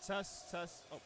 Test, test. Oh.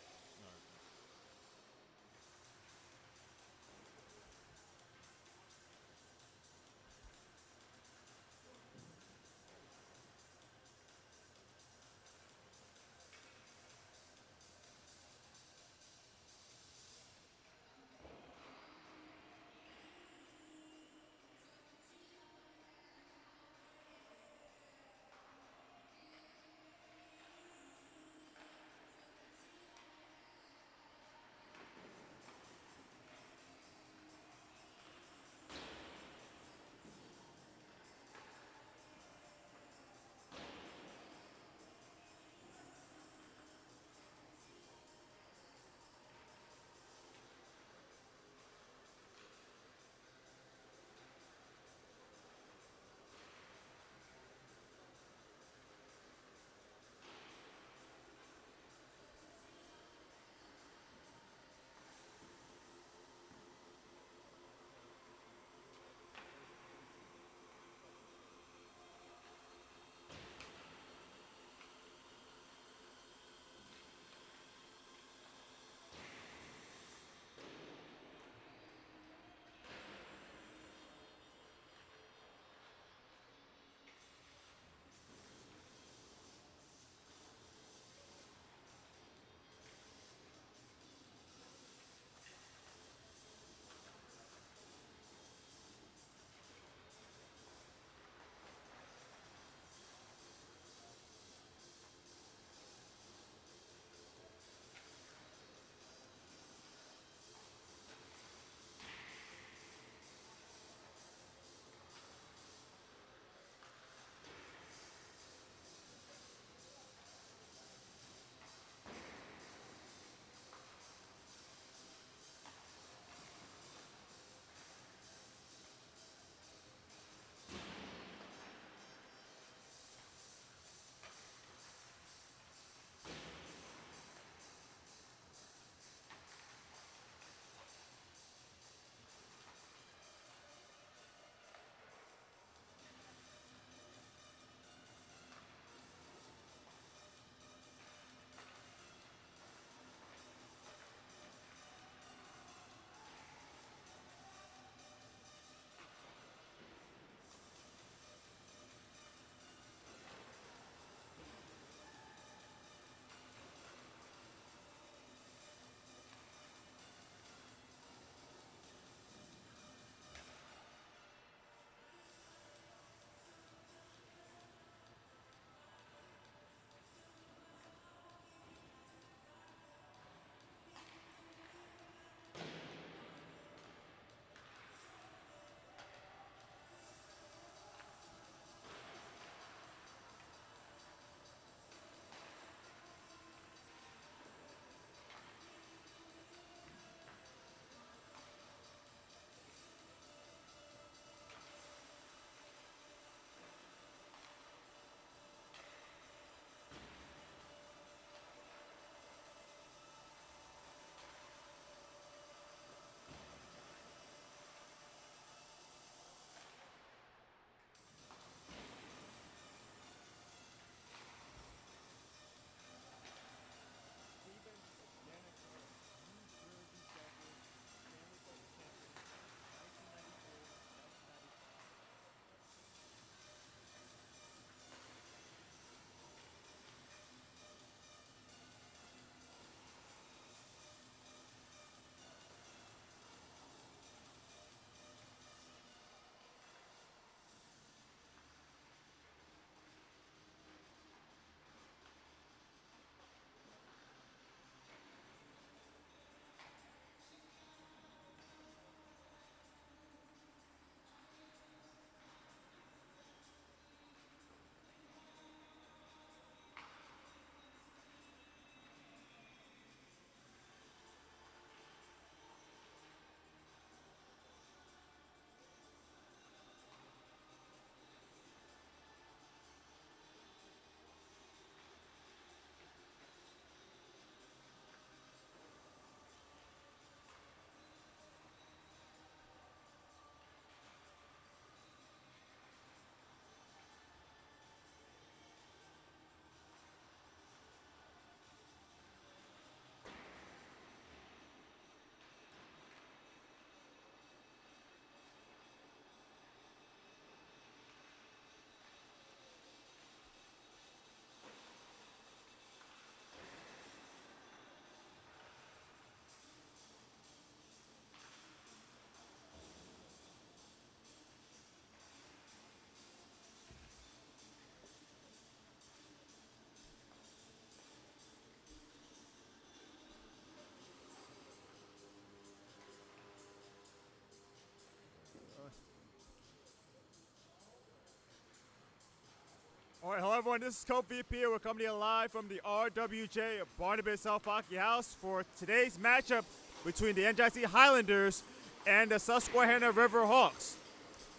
All right, hello everyone, this is Coach VP. We're coming to you live from the RWJ Barnabas South Hockey House for today's matchup between the NJIT Highlanders and the Susquehanna River Hawks.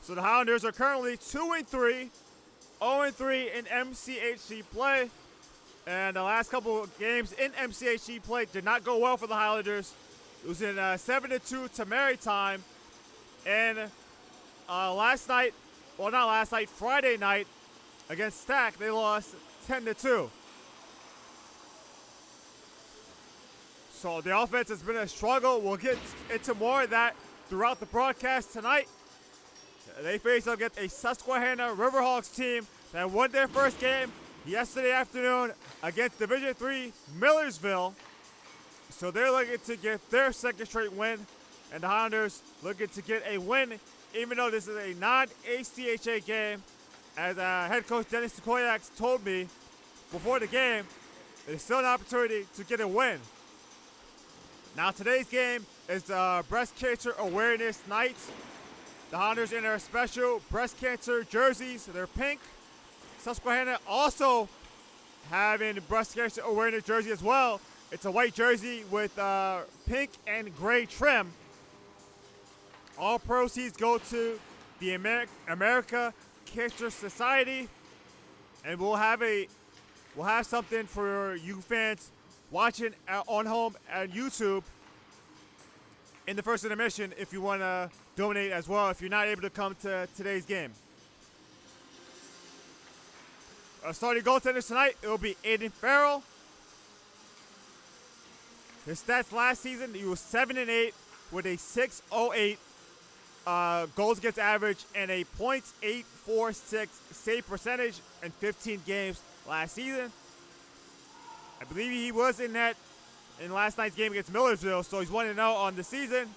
So the Highlanders are currently 2-3, 0-3 in MCHC play. And the last couple of games in MCHC play did not go well for the Highlanders. It was in 7-2 to Maritime. And Friday night, against Stack, they lost 10-2. So the offense has been a struggle. We'll get into more of that throughout the broadcast tonight. They face up against a Susquehanna Riverhawks team that won their first game yesterday afternoon against Division III Millersville. So they're looking to get their second straight win, and the Highlanders looking to get a win, even though this is a non-ACHA game. As head coach Dennis Koyak told me before the game, there's still an opportunity to get a win. Now today's game is Breast Cancer Awareness Night. The Highlanders in their special breast cancer jerseys, they're pink. Susquehanna also having breast cancer awareness jersey as well. It's a white jersey with pink and gray trim. All proceeds go to the America Cancer Society, and we'll have something for you fans watching on home at YouTube in the first intermission if you want to donate as well if you're not able to come to today's game. Starting goaltenders tonight, it will be Aiden Farrell. His stats last season, he was 7-8 with a .608 goals against average and a .846 save percentage in 15 games last season. I believe he was in net in last night's game against Millersville, so he's 1-0 on the season.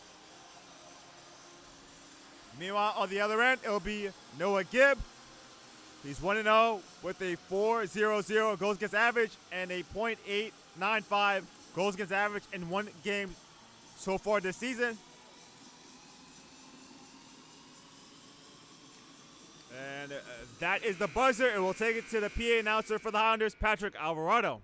Meanwhile, on the other end, it'll be Noah Gibb. He's 1-0 with a .400 goals against average and a .895 goals against average in one game so far this season. And that is the buzzer, and we'll take it to the PA announcer for the Highlanders, Patrick Alvarado.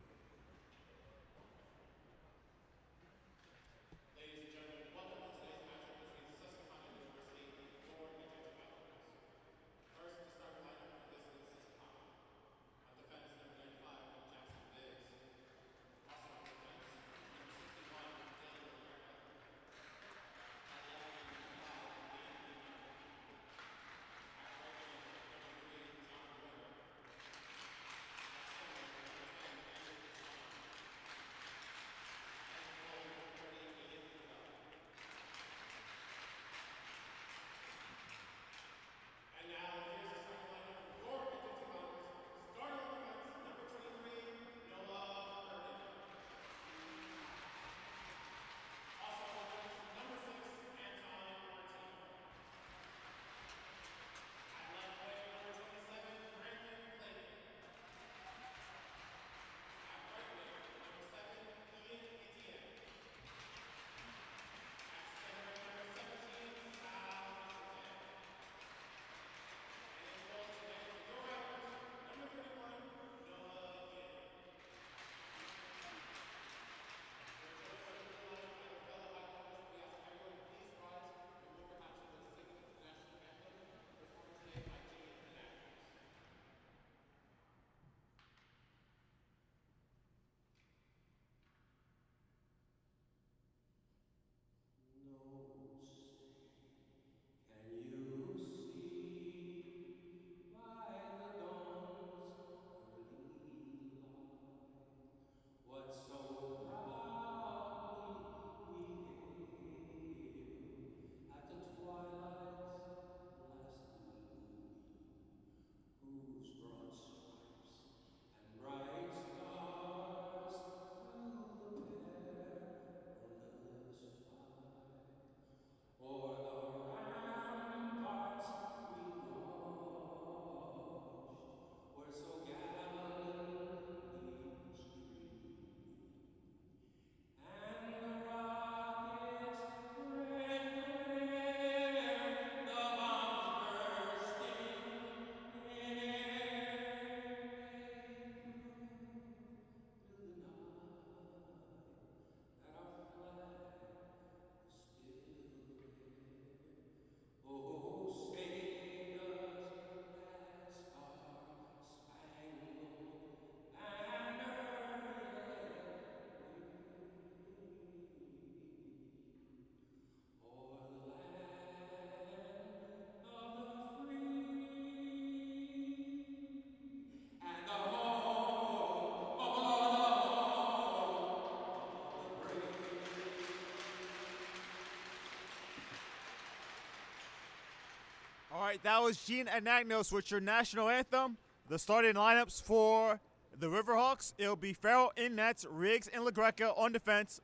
right, that was Gene Anagnos with your national anthem. The starting lineups for the Riverhawks, it'll be Farrell in nets, Riggs and LaGreca on defense,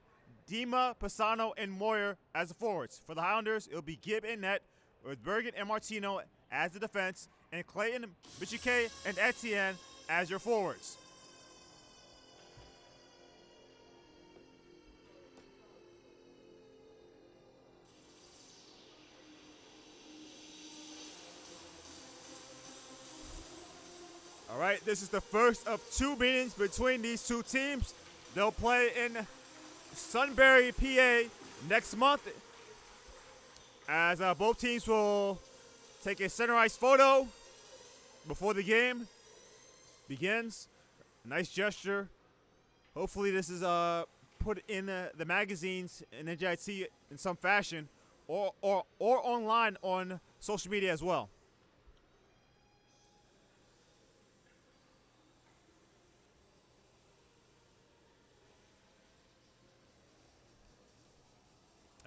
Dima, Pisano, and Moyer as the forwards. For the Highlanders, it'll be Gibb in net with Bergen and Martino as the defense, and Clayton, Michike, and Etienne as your forwards. All right, this is the first of two meetings between these two teams. They'll play in Sunbury, PA next month, as both teams will take a center ice photo before the game begins. Nice gesture. Hopefully this is put in the magazines in NJIT in some fashion, or online on social media as well.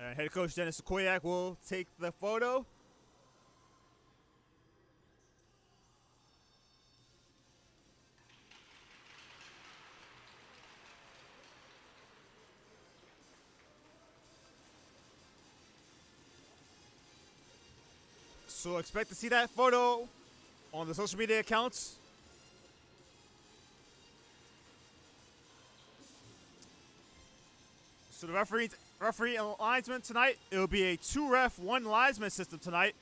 And head coach Dennis Koyak will take the photo. So expect to see that photo on the social media accounts. So the referee and linesman tonight, it will be a 2-ref, 1 linesman system tonight.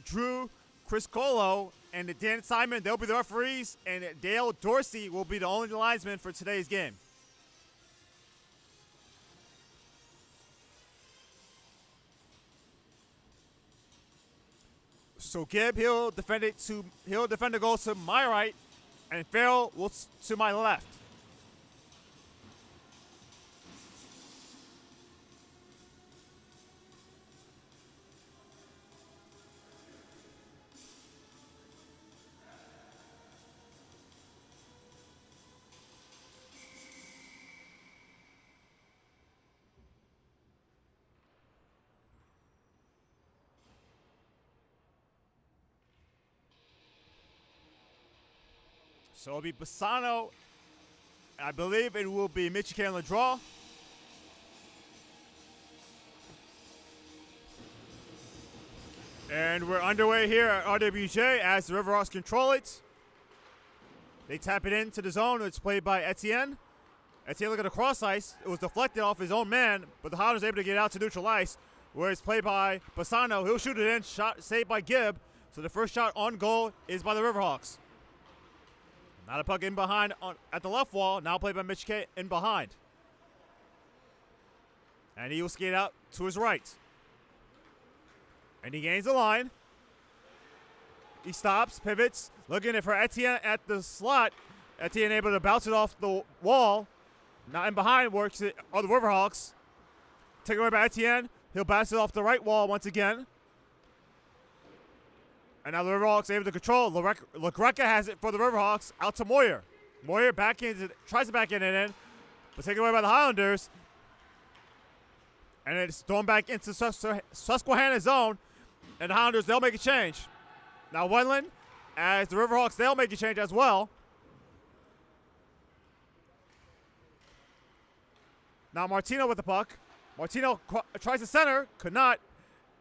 Drew Criscolo and Dan Simon, they'll be the referees, and Dale Dorsey will be the only linesman for today's game. So Gibb, he'll defend the goal to my right, and Farrell will to my left. So it'll be Bassano. I believe it will be Michigan on the draw. And we're underway here at RWJ as the Riverhawks control it. They tap it into the zone. It's played by Etienne. Etienne look at the cross ice. It was deflected off his own man, but the Highlanders able to get out to neutral ice, where it's played by Bassano. He'll shoot it in. Shot saved by Gibb. So the first shot on goal is by the Riverhawks. Now the puck in behind at the left wall. Now played by Michike in behind. And he will skate out to his right. And he gains the line. He stops, pivots, looking for Etienne at the slot. Etienne able to bounce it off the wall. Now in behind works it are the Riverhawks. Taken away by Etienne. He'll bounce it off the right wall once again. And now the Riverhawks able to control. LaGreca has it for the Riverhawks. Out to Moyer. Moyer tries to back it in, but taken away by the Highlanders. And it's thrown back into Susquehanna zone. And the Highlanders, they'll make a change. Now Wendland, as the Riverhawks, they'll make a change as well. Now Martino with the puck. Martino tries to center, could not.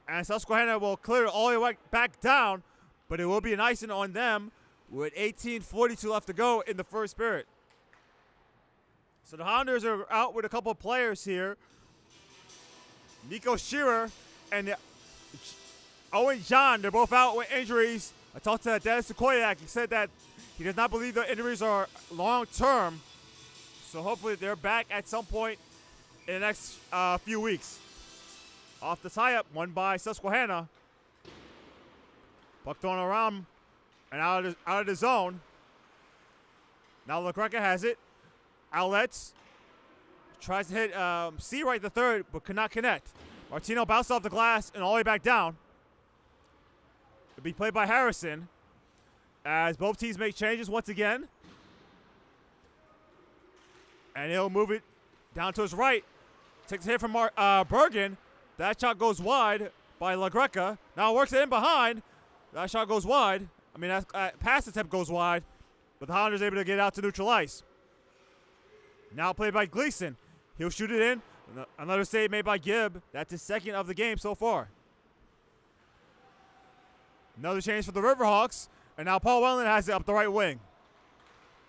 And Susquehanna will clear it all the way back down. But it will be an icing on them with 18:42 left to go in the first period. So the Highlanders are out with a couple of players here. Nico Shearer and Owen John, they're both out with injuries. I talked to Dennis Koyak. He said that he does not believe the injuries are long-term. So hopefully they're back at some point in the next few weeks. Off the tie-up, won by Susquehanna. Puck thrown around and out of the zone. Now LaGreca has it. Outlets. Tries to hit C right the third, but could not connect. Martino bounced off the glass and all the way back down. It'll be played by Harrison as both teams make changes once again. And he'll move it down to his right. Takes a hit from Bergen. That shot goes wide by LaGreca. Now works it in behind. That shot goes wide. I mean, that pass attempt goes wide, but the Highlanders able to get out to neutralize. Now played by Gleason. He'll shoot it in. Another save made by Gibb. That's his second of the game so far. Another change for the Riverhawks. And now Paul Wendland has it up the right wing.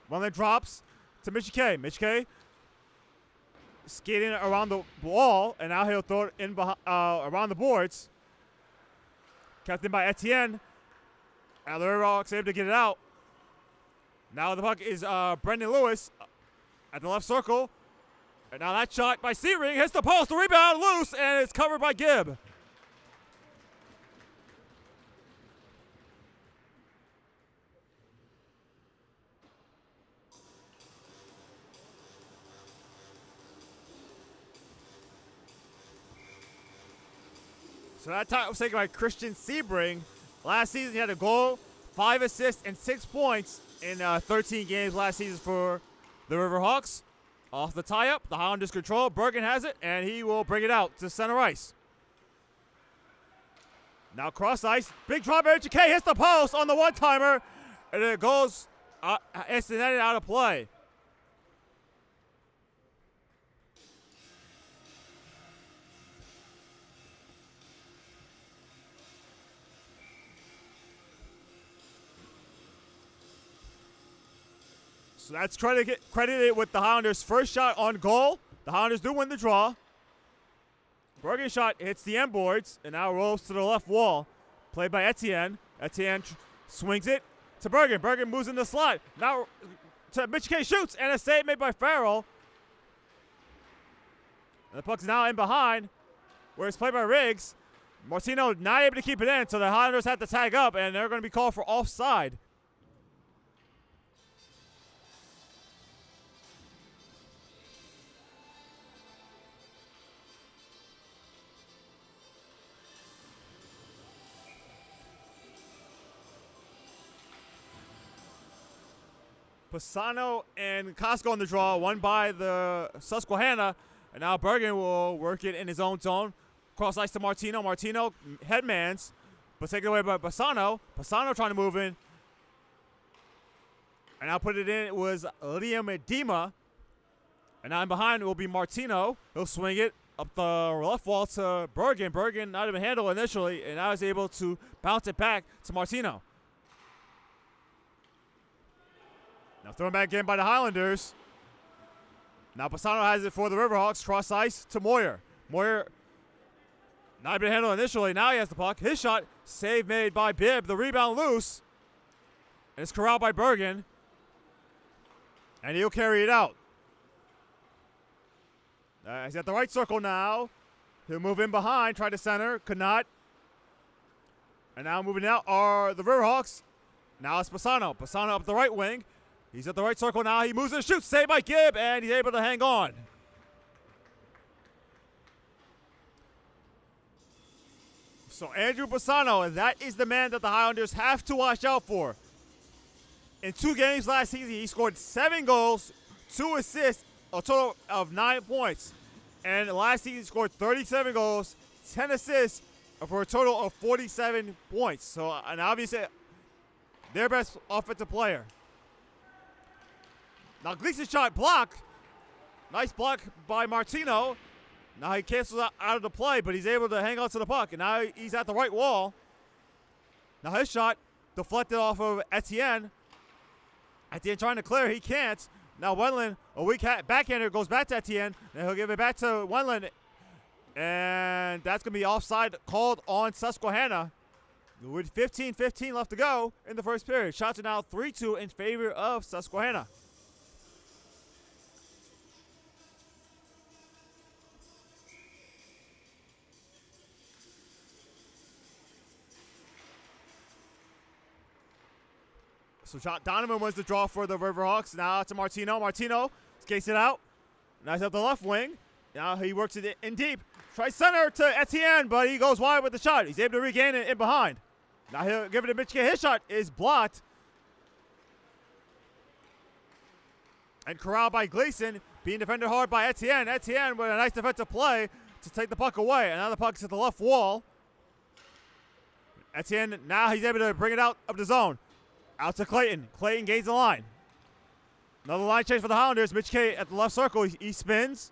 Wendland drops to Mitch K. Mitch K skating around the wall, and now he'll throw it in around the boards. Kept in by Etienne. And the Riverhawks able to get it out. Now the puck is Brendan Lewis at the left circle. And now that shot by Searing hits the post. The rebound loose, and it's covered by Gibb. So that time was taken by Christian Sebring. Last season he had a goal, 5 assists, and 6 points in 13 games last season for the Riverhawks. Off the tie-up, the Highlanders control. Bergen has it, and he will bring it out to center ice. Now cross ice. Big drop. RWJ hits the post on the one-timer, and it goes instantaneously out of play. So that's credited with the Highlanders' first shot on goal. The Highlanders do win the draw. Bergen's shot hits the end boards and now rolls to the left wall. Played by Etienne. Etienne swings it to Bergen. Bergen moves in the slot. Now to Mitch K shoots, and a save made by Farrell. And the puck's now in behind, where it's played by Riggs. Martino not able to keep it in, so the Highlanders have to tag up, and they're going to be called for offside. Pisano and Costco on the draw, won by the Susquehanna, and now Bergen will work it in his own zone. Cross ice to Martino. Martino headmans, but taken away by Pisano. Pisano trying to move in, and now put it in. It was Liam Edema, and now in behind it will be Martino. He'll swing it up the left wall to Bergen. Bergen not even handle initially, and now is able to bounce it back to Martino. Now thrown back in by the Highlanders. Now Pisano has it for the Riverhawks. Cross ice to Moyer. Moyer not able to handle initially. Now he has the puck. His shot, save made by Bibb. The rebound loose. And it's corralled by Bergen. And he'll carry it out. He's at the right circle now. He'll move in behind, try to center, could not. And now moving out are the Riverhawks. Now it's Pisano. Pisano up the right wing. He's at the right circle now. He moves and shoots. Saved by Gibb, and he's able to hang on. So Andrew Pisano, and that is the man that the Highlanders have to watch out for. In 2 games last season, he scored 7 goals, 2 assists, a total of 9 points. And last season, he scored 37 goals, 10 assists, for a total of 47 points. So, and obviously, their best offensive player. Now Gleason's shot blocked. Nice block by Martino. Now he cancels out of the play, but he's able to hang on to the puck. And now he's at the right wall. Now his shot deflected off of Etienne. Etienne trying to clear. He can't. Now Wendland, a weak backhander, goes back to Etienne. And he'll give it back to Wendland. And that's going to be offside called on Susquehanna. With 15:15 left to go in the first period. Shots are now 3-2 in favor of Susquehanna. So Donovan was the draw for the Riverhawks. Now to Martino. Martino skates it out. Now he's up the left wing. Now he works it in deep. Tries center to Etienne, but he goes wide with the shot. He's able to regain it in behind. Now he'll give it to Michigan. His shot is blocked. And corralled by Gleason, being defended hard by Etienne. Etienne with a nice defensive play to take the puck away. And now the puck's at the left wall. Etienne, now he's able to bring it out of the zone. Out to Clayton. Clayton gains the line. Another line change for the Highlanders. Mitch K at the left circle. He spins.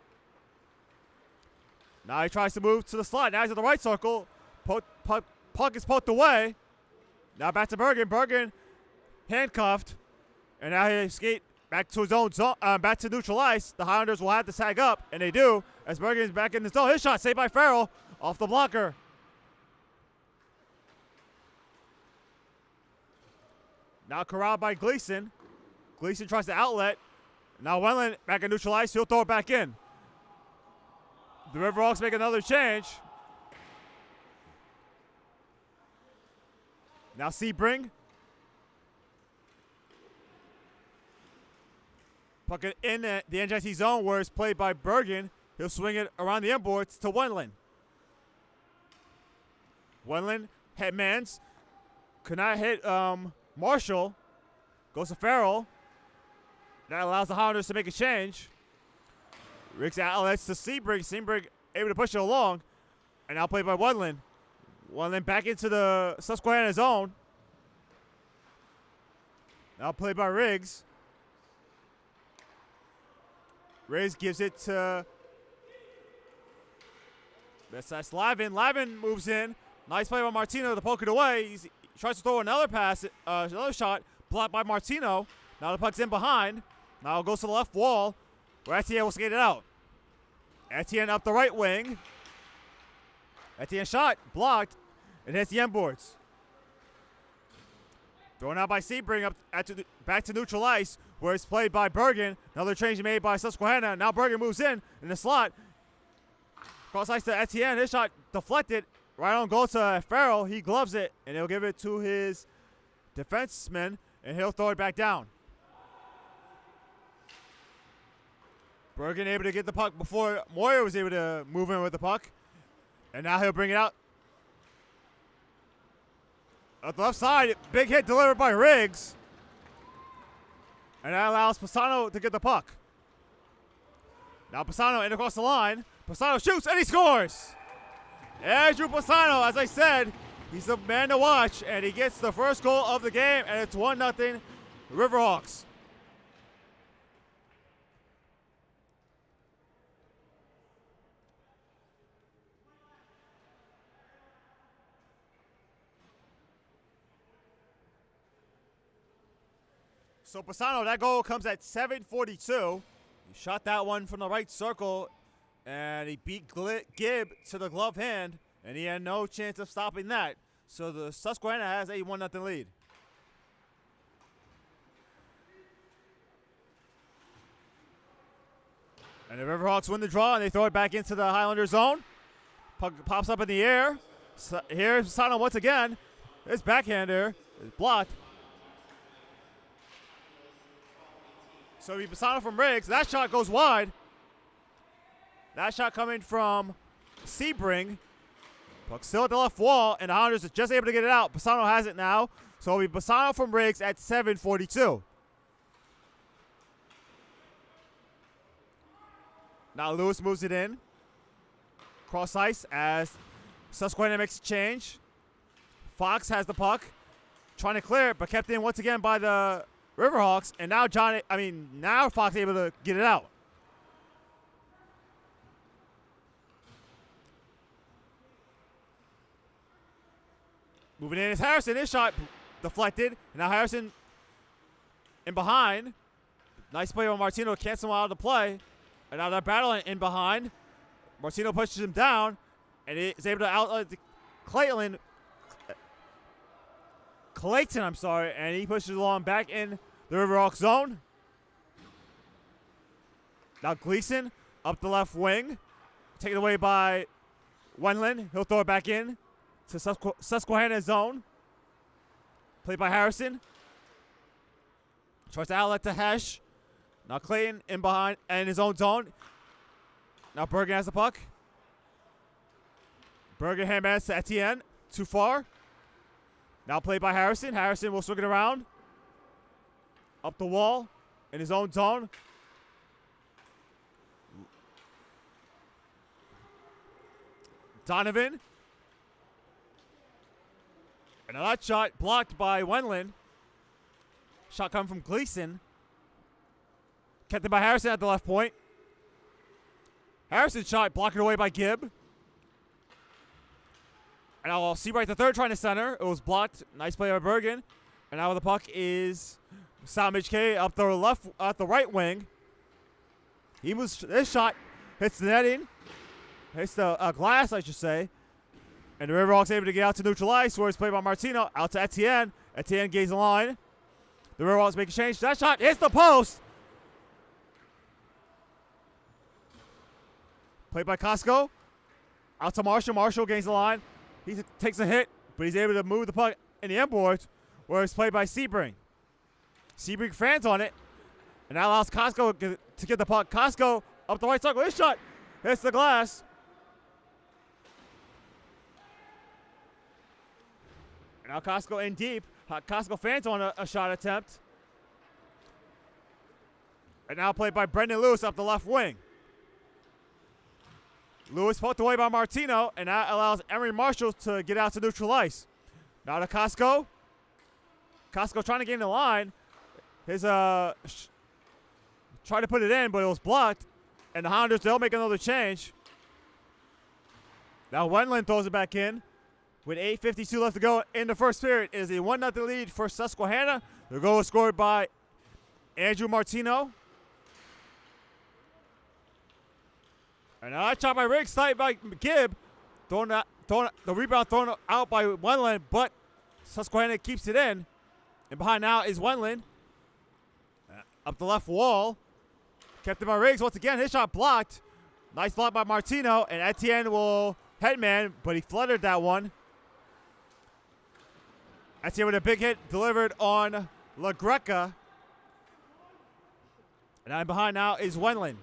Now he tries to move to the slide. Now he's at the right circle. Puck is poked away. Now back to Bergen. Bergen handcuffed. And now he skate back to his own zone, back to neutral ice. The Highlanders will have to tag up, and they do, as Bergen is back in the zone. His shot saved by Farrell off the blocker. Now corralled by Gleason. Gleason tries to outlet. Now Wendland back in neutral ice. He'll throw it back in. The Riverhawks make another change. Now Sebring. Puck it in the NJIT zone where it's played by Bergen. He'll swing it around the inboards to Wendland. Wendland headmans. Could not hit Marshall. Goes to Farrell. That allows the Highlanders to make a change. Riggs outlets to Sebring. Sebring able to push it along. And now played by Wendland. Wendland back into the Susquehanna zone. Now played by Riggs. Riggs gives it to that's Lavin. Lavin moves in. Nice play by Martino to poke it away. He tries to throw another pass, another shot, blocked by Martino. Now the puck's in behind. Now it goes to the left wall, where Etienne will skate it out. Etienne up the right wing. Etienne shot, blocked, and hits the end boards. Thrown out by Sebring up back to neutral ice, where it's played by Bergen. Another change made by Susquehanna. Now Bergen moves in the slot. Cross ice to Etienne. His shot deflected. Right on goal to Farrell. He gloves it, and he'll give it to his defenseman, and he'll throw it back down. Bergen able to get the puck before Moyer was able to move in with the puck. And now he'll bring it out. At the left side, big hit delivered by Riggs. And that allows Pisano to get the puck. Now Pisano in across the line. Pisano shoots and he scores. Andrew Pisano, as I said, he's the man to watch, and he gets the first goal of the game, and it's 1-0 Riverhawks. So Pisano, that goal comes at 7:42. He shot that one from the right circle, and he beat Gibb to the glove hand, and he had no chance of stopping that. So the Susquehanna has a 1-0 lead. And the Riverhawks win the draw, and they throw it back into the Highlander zone. Puck pops up in the air. So here's Pisano once again. His backhander is blocked. So we Pisano from Riggs. That shot goes wide. That shot coming from Sebring. Puck still at the left wall, and the Highlanders are just able to get it out. Pisano has it now. So we Pisano from Riggs at 7:42. Now Lewis moves it in. Cross ice as Susquehanna makes a change. Fox has the puck. Trying to clear it, but kept in once again by the Riverhawks. And now now Fox able to get it out. Moving in is Harrison. His shot deflected. And now Harrison in behind. Nice play by Martino. Cancel him out of the play. And now they're battling in behind. Martino pushes him down. And he is able to outlet Clayton. And he pushes along back in the Riverhawks zone. Now Gleason up the left wing. Taken away by Wendland. He'll throw it back in to Susquehanna zone. Played by Harrison. Tries to outlet to Hesh. Now Clayton in behind and in his own zone. Now Bergen has the puck. Bergen handbands to Etienne. Too far. Now played by Harrison. Harrison will swing it around. Up the wall in his own zone. Donovan. And that shot blocked by Wendland. Shot coming from Gleason. Kept it by Harrison at the left point. Harrison's shot blocked away by Gibb. And now Seabright the third trying to center. It was blocked. Nice play by Bergen. And now the puck is Sam HK up the left, at the right wing. He moves. This shot hits the netting. Hits the glass, I should say. And the Riverhawks able to get out to neutral ice, where it's played by Martino. Out to Etienne. Etienne gains the line. The Riverhawks make a change. That shot hits the post. Played by Costco. Out to Marshall. Marshall gains the line. He takes a hit, but he's able to move the puck in the inboards, where it's played by Sebring. Sebring fans on it, and that allows Costco to get the puck. Costco up the right circle. This shot hits the glass. And now Costco in deep. Costco fans on a shot attempt. And now played by Brendan Lewis up the left wing. Lewis poked away by Martino, and that allows Emery Marshall to get out to neutral ice. Now to Costco. Costco trying to gain the line. His tried to put it in, but it was blocked. And the Hounders, they'll make another change. Now Wendland throws it back in. With 8:52 left to go in the first period, it is a 1-0 lead for Susquehanna. The goal was scored by Andrew Martino. And a shot by Riggs, tight by Gibb. The rebound thrown out by Wendland, but Susquehanna keeps it in. And behind now is Wendland. Up the left wall. Kept it by Riggs once again. His shot blocked. Nice block by Martino. And Etienne will headman, but he fluttered that one. Etienne with a big hit delivered on LaGreca. And behind now is Wendland.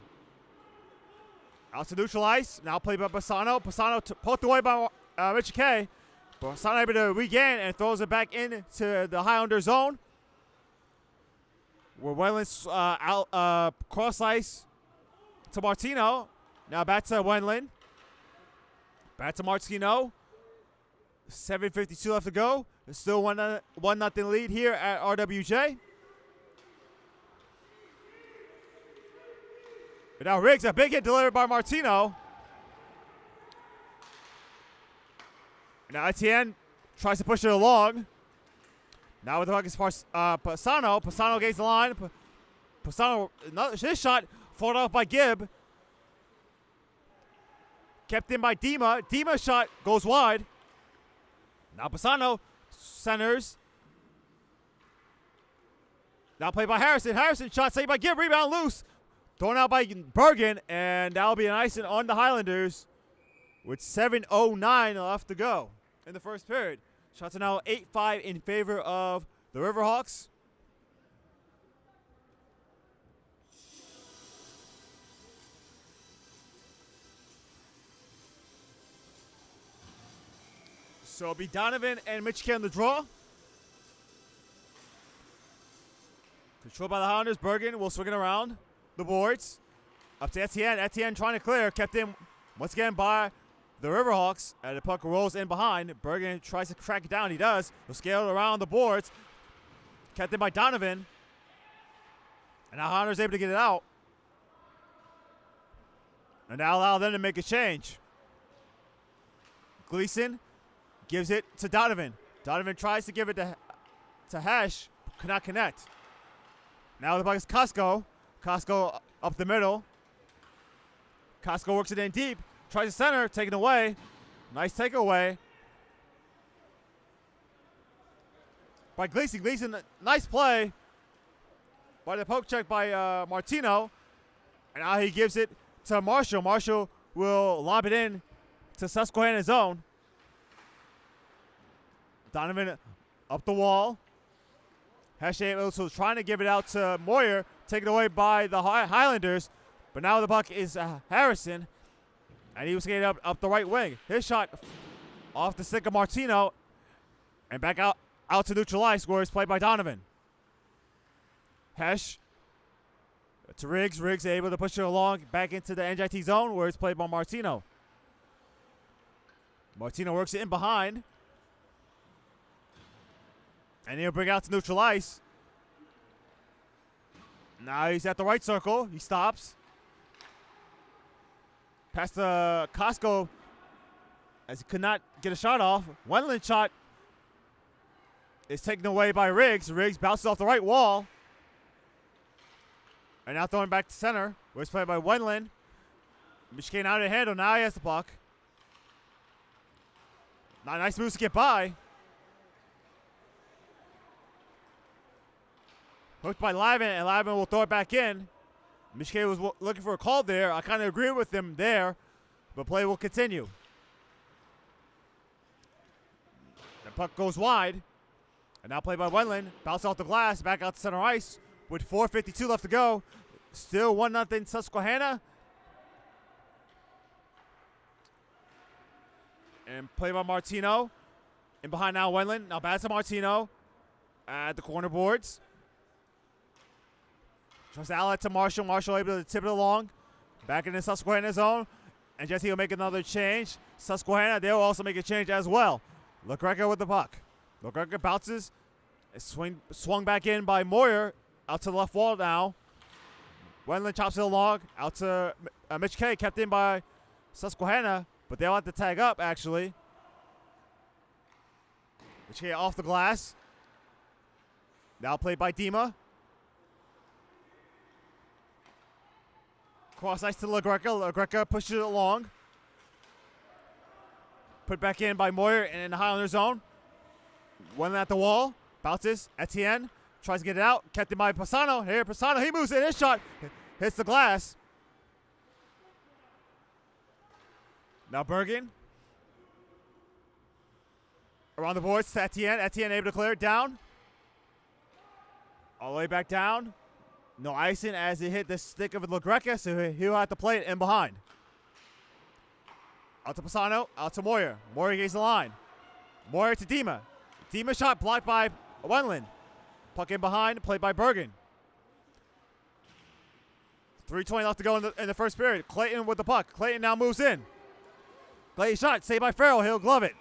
Out to neutral ice. Now played by Bassano. Bassano poked away by Richie K. Bassano able to regain and throws it back into the Highlander zone. Where Wendland's out cross ice to Martino. Now back to Wendland. Back to Martino. 7:52 left to go. It's still 1-0 lead here at RWJ. But now Riggs, a big hit delivered by Martino. Now Etienne tries to push it along. Now with the puck is Passano. Passano gains the line. Passano, his shot fought off by Gibb. Kept in by Dima. Dima's shot goes wide. Now Passano centers. Now played by Harrison. Harrison shot saved by Gibb. Rebound loose. Thrown out by Bergen. And that'll be an icing on the Highlanders with 7:09 left to go in the first period. Shots are now 8-5 in favor of the Riverhawks. So it'll be Donovan and Mitch K on the draw. Controlled by the Highlanders. Bergen will swing it around the boards. Up to Etienne. Etienne trying to clear. Kept in once again by the Riverhawks. And the puck rolls in behind. Bergen tries to crack it down. He does. He'll scale it around the boards. Kept in by Donovan. And now Highlanders able to get it out. And now allow them to make a change. Gleason gives it to Donovan. Donovan tries to give it to Hesh. Could not connect. Now the puck is Costco. Costco up the middle. Costco works it in deep. Tries to center. Taken away. Nice takeaway by Gleason. Gleason, nice play by the poke check by Martino. And now he gives it to Marshall. Marshall will lob it in to Susquehanna's zone. Donovan up the wall. Heshe also trying to give it out to Moyer. Taken away by the Highlanders. But now the puck is Harrison. And he was skating up the right wing. His shot off the stick of Martino. And back out to neutral ice where it's played by Donovan. Hesh to Riggs. Riggs able to push it along back into the NJIT zone where it's played by Martino. Martino works it in behind. And he'll bring it out to neutral ice. Now he's at the right circle. He stops. Past the Costco as he could not get a shot off. Wendland's shot is taken away by Riggs. Riggs bounces off the right wall. And now throwing back to center. Where it's played by Wendland. Michigan out of the handle. Now he has the puck. Not nice moves to get by. Hooked by Lavin, and Lavin will throw it back in. Michigan was looking for a call there. I kind of agree with him there, but play will continue. The puck goes wide, and now played by Wendland. Bounce off the glass, back out to center ice with 4:52 left to go. Still 1-0 Susquehanna. And played by Martino. And behind now Wendland. Now back to Martino at the corner boards. Tries to outlet to Marshall. Marshall able to tip it along. Back in the Susquehanna zone. And Jesse will make another change. Susquehanna, they will also make a change as well. LaGreca with the puck. LaGreca bounces. It's swung back in by Moyer. Out to the left wall now. Wendland chops it along. Out to Mitch K. Kept in by Susquehanna. But they'll have to tag up, actually. Mitch K off the glass. Now played by Dima. Cross ice to LaGreca. LaGreca pushes it along. Put back in by Moyer and in the Highlander zone. Wendland at the wall. Bounces. Etienne tries to get it out. Kept in by Pisano. Here, Pisano. He moves in. His shot hits the glass. Now Bergen. Around the boards to Etienne. Etienne able to clear it down. All the way back down. No icing as it hit the stick of LaGreca, so he'll have to play it in behind. Out to Pisano, out to Moyer. Moyer gains the line. Moyer to Dima. Dima shot blocked by Wendland. Puck in behind, played by Bergen. 3:20 left to go in the first period. Clayton with the puck. Clayton now moves in. Clayton shot, saved by Farrell. He'll glove it.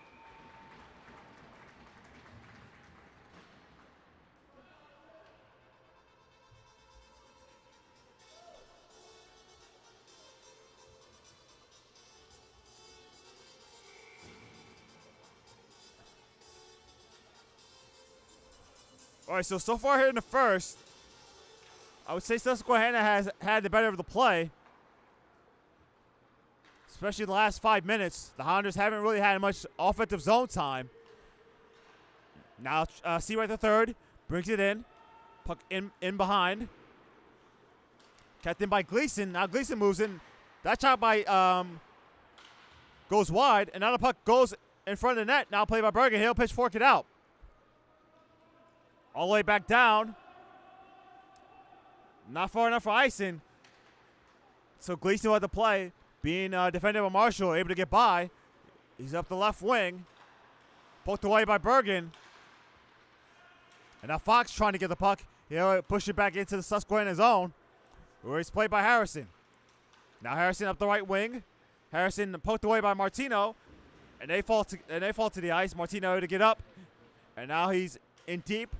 All right, so far here in the first, I would say Susquehanna has had the better of the play, especially the last 5 minutes. The Highlanders haven't really had much offensive zone time. Now, Seawright the third brings it in, puck in behind. Kept in by Gleason. Now Gleason moves in. That shot by goes wide, and now the puck goes in front of the net. Now played by Bergen. He'll pitch fork it out. All the way back down. Not far enough for icing. So Gleason had to play. Being defended by Marshall, able to get by. He's up the left wing. Poked away by Bergen. And now Fox trying to get the puck. He'll push it back into the Susquehanna zone, where he's played by Harrison. Now Harrison up the right wing. Harrison poked away by Martino. And they fall to the ice. Martino to get up. And now he's in deep.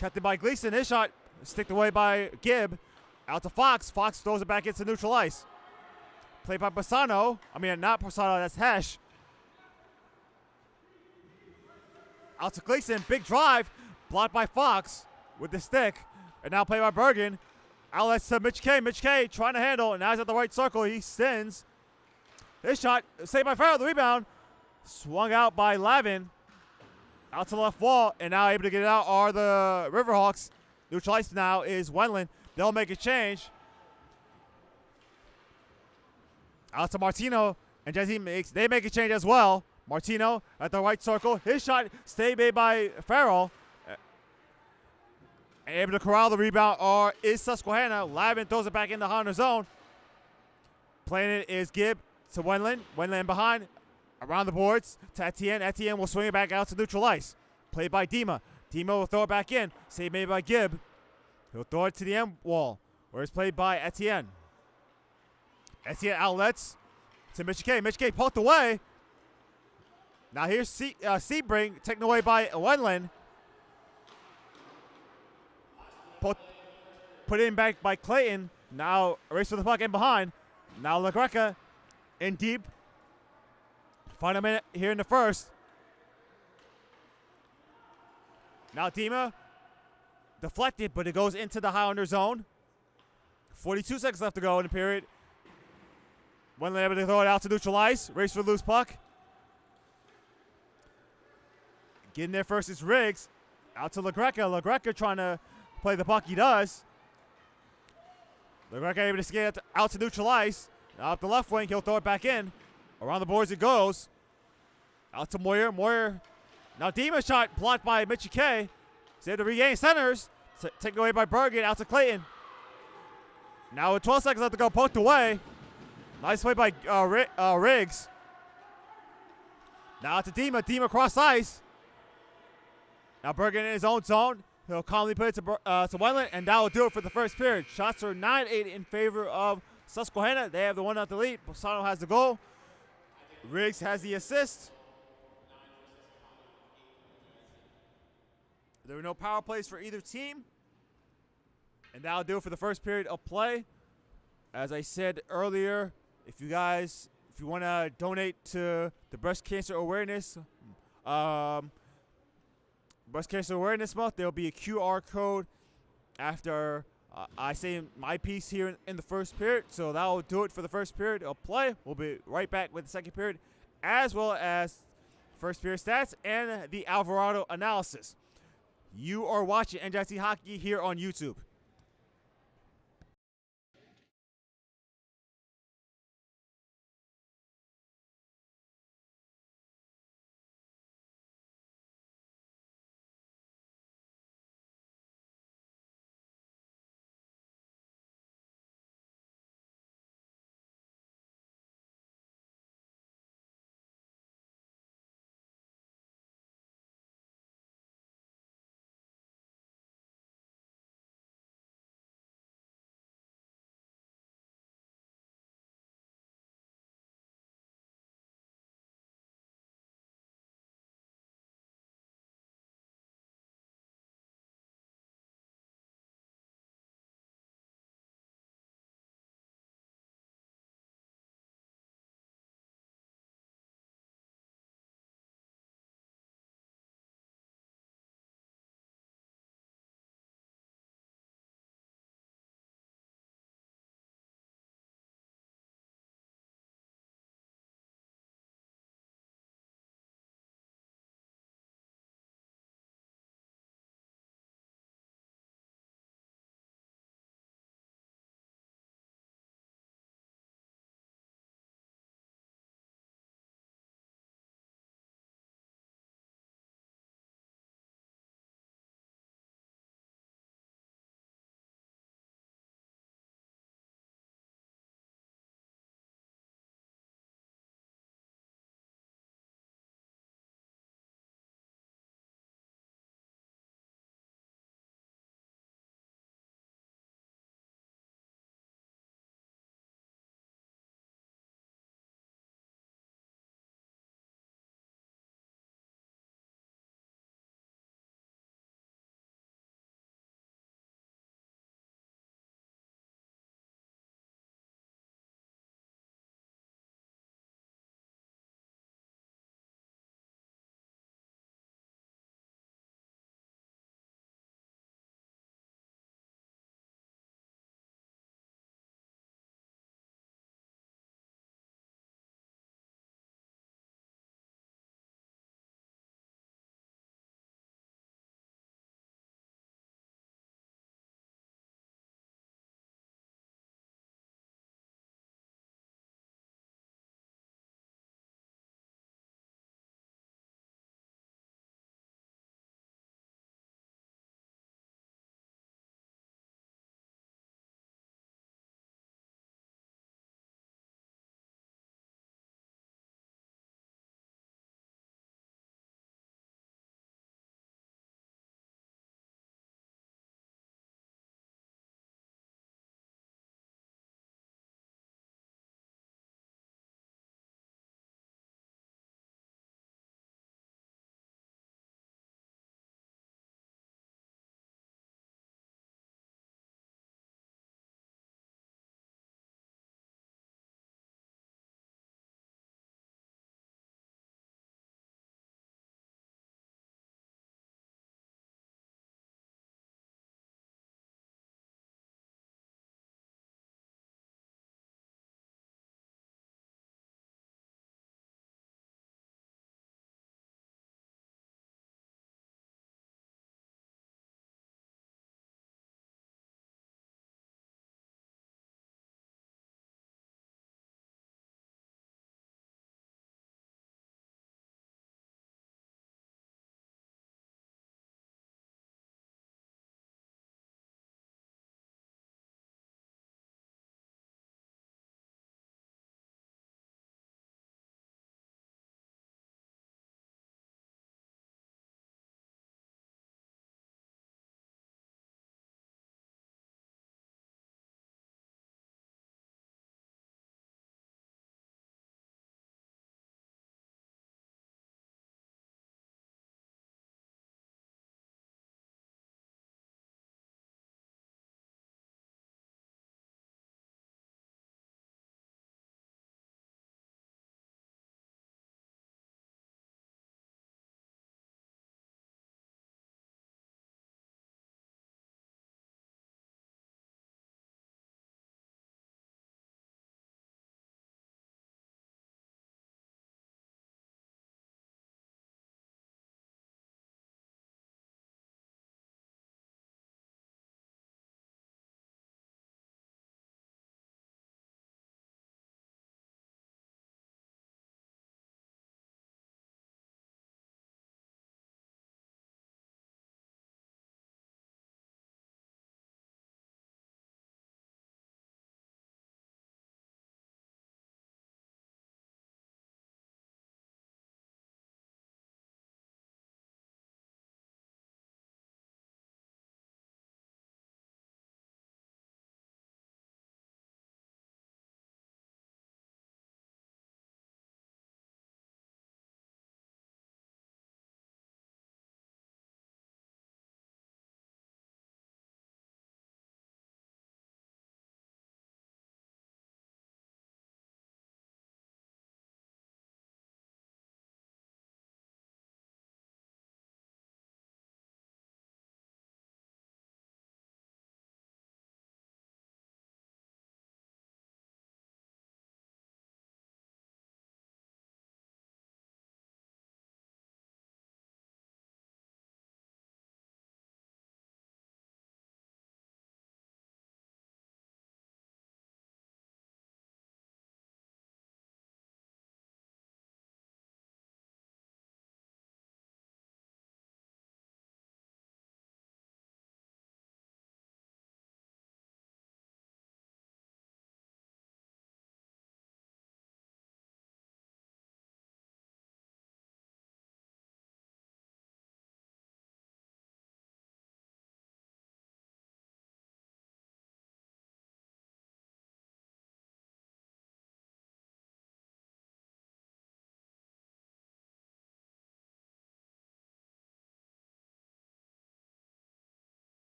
Kept by Gleason. His shot sticked away by Gibb. Out to Fox. Fox throws it back into neutral ice. Played by Pisano. I mean, not Pisano, that's Hesh. Out to Gleason. Big drive. Blocked by Fox with the stick. And now played by Bergen. Outlets to Mitch K. Mitch K trying to handle. And now he's at the right circle. He sends. His shot saved by Farrell. The rebound. Swung out by Lavin. Out to the left wall, and now able to get it out are the Riverhawks. Neutral ice now is Wendland. They'll make a change. Out to Martino, and Jesse they make a change as well. Martino at the right circle. His shot stayed made by Farrell. And able to corral the rebound is Susquehanna. Lavin throws it back in the Hunter zone. Playing it is Gibb to Wendland. Wendland behind. Around the boards to Etienne. Etienne will swing it back out to neutral ice. Played by Dima. Dima will throw it back in. Save made by Gibb. He'll throw it to the end wall, where it's played by Etienne. Etienne outlets to Mitch K. Mitch K poked away. Now here's Sebring taken away by Wendland. put in back by Clayton. Now a race for the puck in behind. Now LaGreca in deep. Final minute here in the first. Now Dima deflected, but it goes into the Highlander zone. 42 seconds left to go in the period. Wendland able to throw it out to neutralize. Race for the loose puck. Getting there first is Riggs. Out to LaGreca. LaGreca trying to play the puck. He does. LaGreca able to skate out to neutralize. Now up the left wing. He'll throw it back in. Around the boards it goes. Out to Moyer. Moyer. Now Dima shot blocked by Mitchie K. He's able to regain centers. Taken away by Bergen. Out to Clayton. Now with 12 seconds left to go. Poked away. Nice play by Riggs. Now out to Dima. Dima cross ice. Now Bergen in his own zone. He'll calmly put it to Wendland, and that will do it for the first period. Shots are 9-8 in favor of Susquehanna. They have the 1-0 lead. Bosano has the goal. Riggs has the assist. There were no power plays for either team. And that'll do it for the first period of play. As I said earlier, if you want to donate to the breast cancer awareness month, there'll be a QR code after I say my piece here in the first period. So that will do it for the first period of play. We'll be right back with the second period, as well as first period stats and the Alvarado analysis. You are watching NJIT Hockey here on YouTube.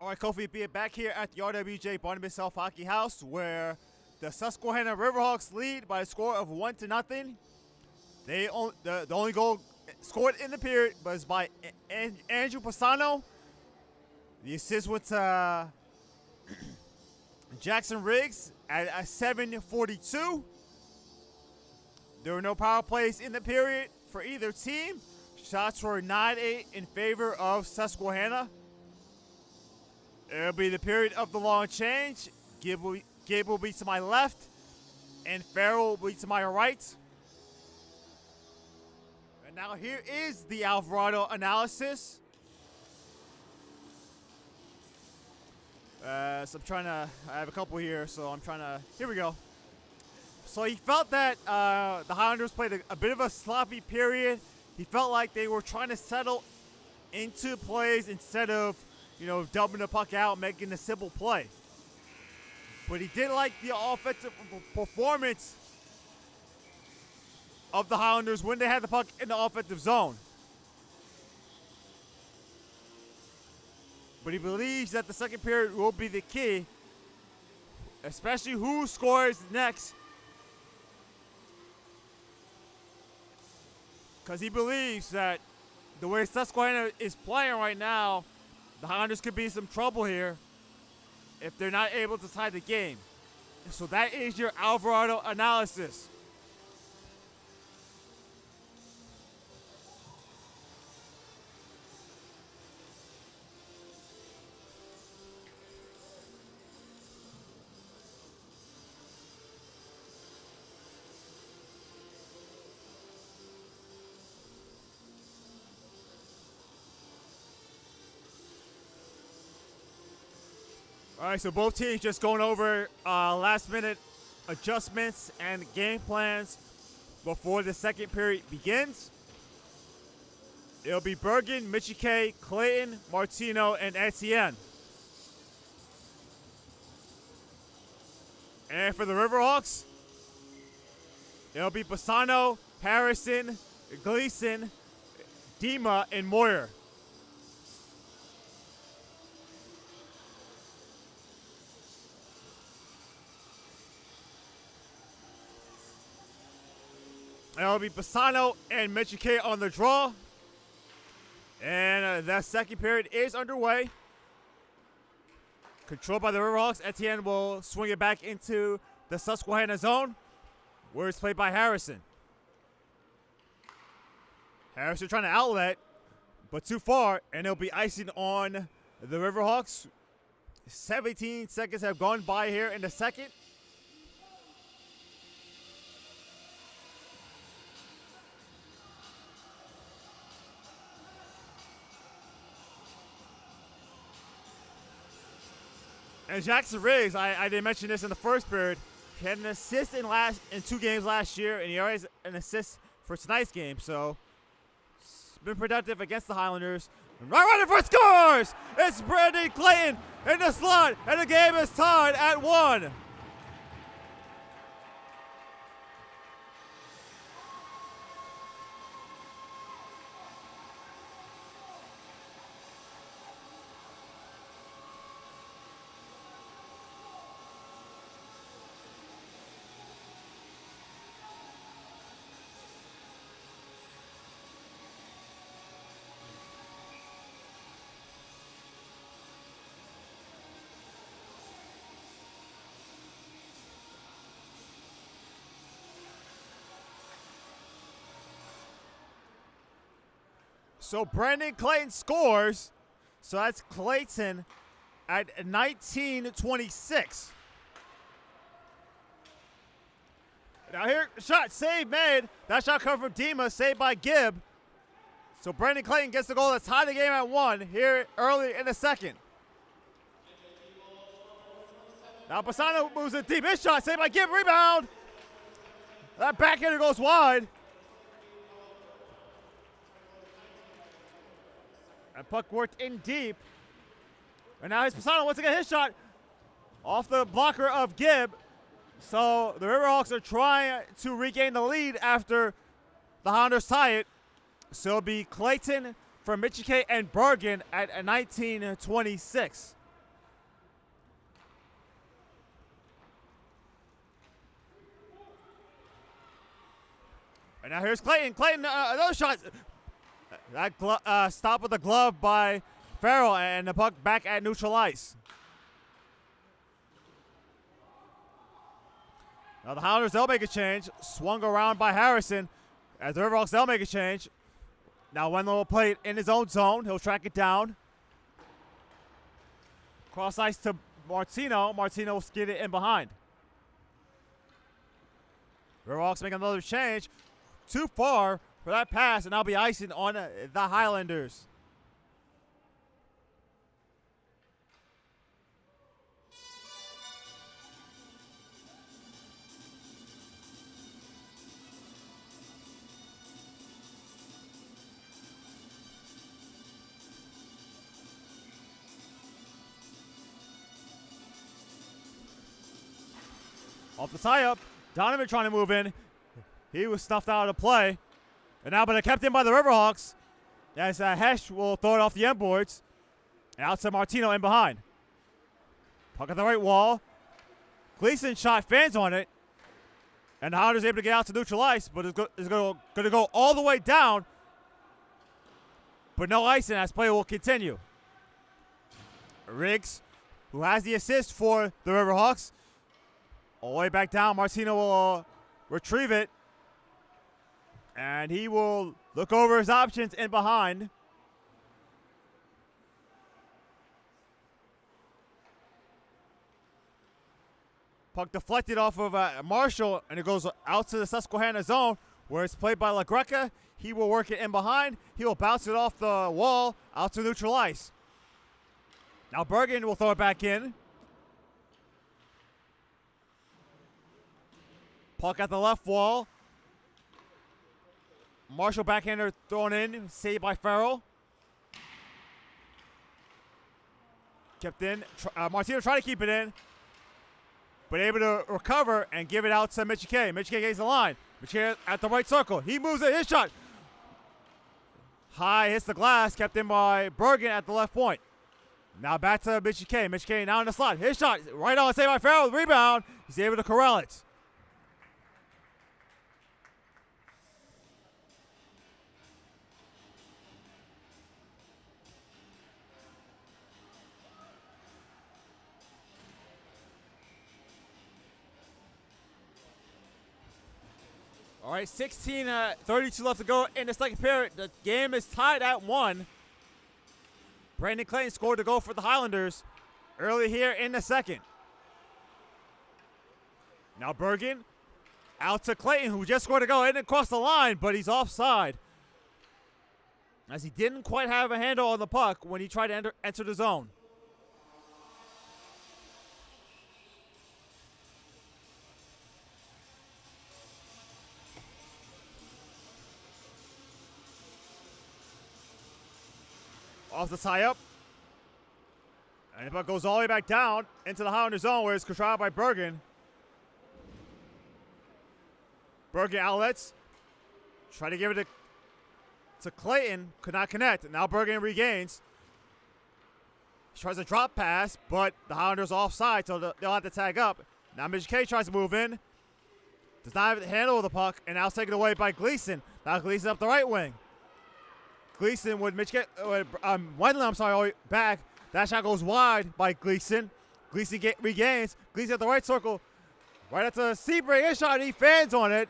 All right, Kofi, be back here at the RWJ Barnabas Self Hockey House, where the Susquehanna Riverhawks lead by a score of 1-0. The only goal scored in the period was by Andrew Pisano. The assist went to Jackson Riggs at 7:42. There were no power plays in the period for either team. Shots were 9-8 in favor of Susquehanna. It'll be the period of the long change. Gibb will be to my left, and Farrell will be to my right. And now here is the Alvarado analysis. So I have a couple here, so here we go. So he felt that the Highlanders played a bit of a sloppy period. He felt like they were trying to settle into plays instead of, dumping the puck out, making a simple play. But he did like the offensive performance of the Highlanders when they had the puck in the offensive zone. But he believes that the second period will be the key, especially who scores next. Because he believes that the way Susquehanna is playing right now, the Highlanders could be in some trouble here if they're not able to tie the game. So that is your Alvarado analysis. All right, so both teams just going over last-minute adjustments and game plans before the second period begins. It'll be Bergen, Michike, Clayton, Martino, and Etienne. And for the Riverhawks, it'll be Bassano, Harrison, Gleason, Dima, and Moyer. It'll be Bassano and Michike on the draw. And that second period is underway. Controlled by the Riverhawks, Etienne will swing it back into the Susquehanna zone, where it's played by Harrison. Harrison trying to outlet, but too far, and it'll be icing on the Riverhawks. 17 seconds have gone by here in the second. And Jackson Riggs, I didn't mention this in the first period, he had an assist in 2 games last year, and he already has an assist for tonight's game. So, it's been productive against the Highlanders. And right running for scores! It's Brandon Clayton in the slot, and the game is tied at 1. So Brandon Clayton scores. So that's Clayton at 19:26. Now here, shot, save made. That shot come from Dima, saved by Gibb. So Brandon Clayton gets the goal to tie the game at 1 here early in the second. Now Bassano moves it deep. His shot, saved by Gibb, rebound. That backhander goes wide. And puck worked in deep. And now here's Bassano once again, his shot off the blocker of Gibb. So the Riverhawks are trying to regain the lead after the Highlanders tie it. So it'll be Clayton from Michike and Bergen at 19:26. And now here's Clayton. Clayton, another shot. That stop with the glove by Farrell, and the puck back at neutral ice. Now the Highlanders, they'll make a change. Swung around by Harrison. As the Riverhawks, they'll make a change. Now Wendell will play it in his own zone. He'll track it down. Cross ice to Martino. Martino will skid it in behind. Riverhawks make another change. Too far for that pass, and that'll be icing on the Highlanders. Off the tie-up, Donovan trying to move in. He was snuffed out of play. And now, but kept in by the Riverhawks. As Hesh will throw it off the end boards. And out to Martino in behind. Puck at the right wall. Gleason shot fans on it. And the Highlanders able to get out to neutral ice, but it's going to go all the way down. But no icing as play will continue. Riggs, who has the assist for the Riverhawks. All the way back down. Martino will retrieve it. And he will look over his options in behind. Puck deflected off of Marshall, and it goes out to the Susquehanna zone, where it's played by LaGreca. He will work it in behind. He will bounce it off the wall out to neutral ice. Now Bergen will throw it back in. Puck at the left wall. Marshall backhander thrown in, saved by Farrell. Kept in. Martino trying to keep it in, but able to recover and give it out to Mitchie K. Mitchie K gets the line. Mitchie K at the right circle. He moves it. His shot. High hits the glass. Kept in by Bergen at the left point. Now back to Mitchie K. Mitchie K now in the slot. His shot right on, saved by Farrell. Rebound. He's able to corral it. All right, 16:32 left to go in the second period. The game is tied at 1. Brandon Clayton scored the goal for the Highlanders early here in the second. Now Bergen out to Clayton, who just scored a goal. It didn't cross the line, but he's offside, as he didn't quite have a handle on the puck when he tried to enter the zone. Off the tie-up. And the puck goes all the way back down into the Highlander zone, where it's controlled by Bergen. Bergen outlets. Try to give it to Clayton. Could not connect. Now Bergen regains. He tries a drop pass, but the Highlanders offside, so they'll have to tag up. Now Mitch K tries to move in. Does not have the handle of the puck, and now it's taken away by Gleason. Now Gleason up the right wing. Gleason with Wendland, back. That shot goes wide by Gleason. Gleason regains. Gleason at the right circle. Right at the Sebring. His shot, he fans on it.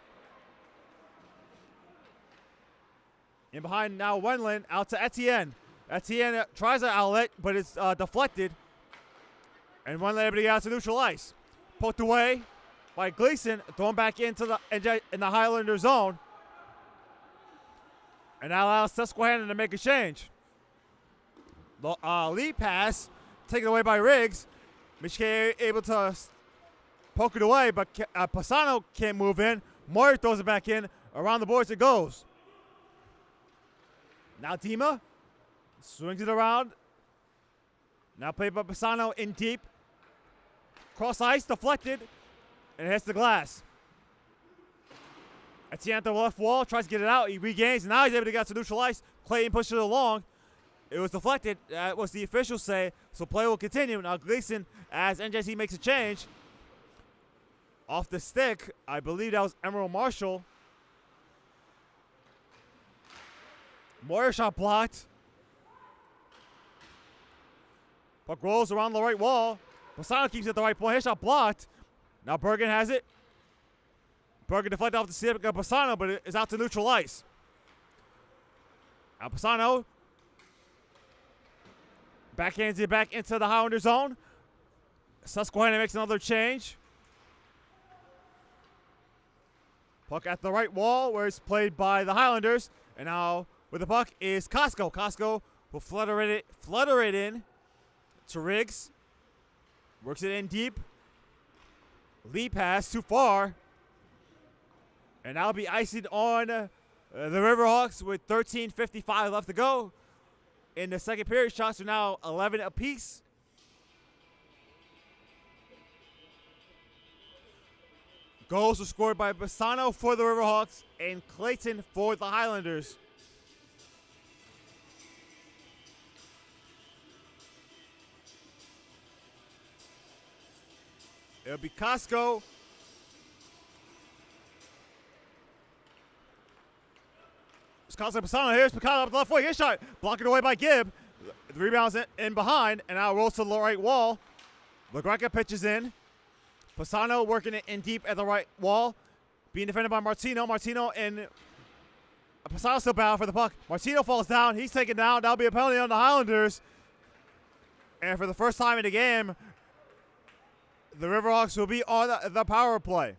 In behind now Wendland, out to Etienne. Etienne tries an outlet, but it's deflected. And Wendland able to get out to neutral ice. Poked away by Gleason, thrown back into the Highlander zone. And that allows Susquehanna to make a change. The lead pass taken away by Riggs. Michike able to poke it away, but Pisano can't move in. Maury throws it back in. Around the boards it goes. Now Dima swings it around. Now played by Pisano in deep. Cross ice, deflected, and hits the glass. Etienne at the left wall, tries to get it out. He regains, and now he's able to get to neutral ice. Clayton pushes it along. It was deflected. That was the official say, so play will continue. Now Gleason, as NJIT makes a change. Off the stick, I believe that was Emerald Marshall. Moyer shot blocked. Puck rolls around the right wall. Pisano keeps it at the right point. His shot blocked. Now Bergen has it. Bergen deflected off the stick of Pisano, but it is out to neutral ice. Now Pisano backhands it back into the Highlander zone. Susquehanna makes another change. Puck at the right wall where it's played by the Highlanders. And now with the puck is Costco. Costco will flutter it in to Riggs. Works it in deep. Lead pass too far. And that'll be icing on the Riverhawks with 13:55 left to go. In the second period, shots are now 11 apiece. Goals were scored by Pisano for the Riverhawks and Clayton for the Highlanders. It'll be Costco. It's Costco Pisano. Here's Pisano up the left wing. His shot blocked away by Gibb. The rebound's in behind and now rolls to the right wall. LaGreca pitches in. Pisano working it in deep at the right wall. Being defended by Martino. Martino and Pisano still battle for the puck. Martino falls down. He's taken down. That'll be a penalty on the Highlanders. And for the first time in the game, the Riverhawks will be on the power play.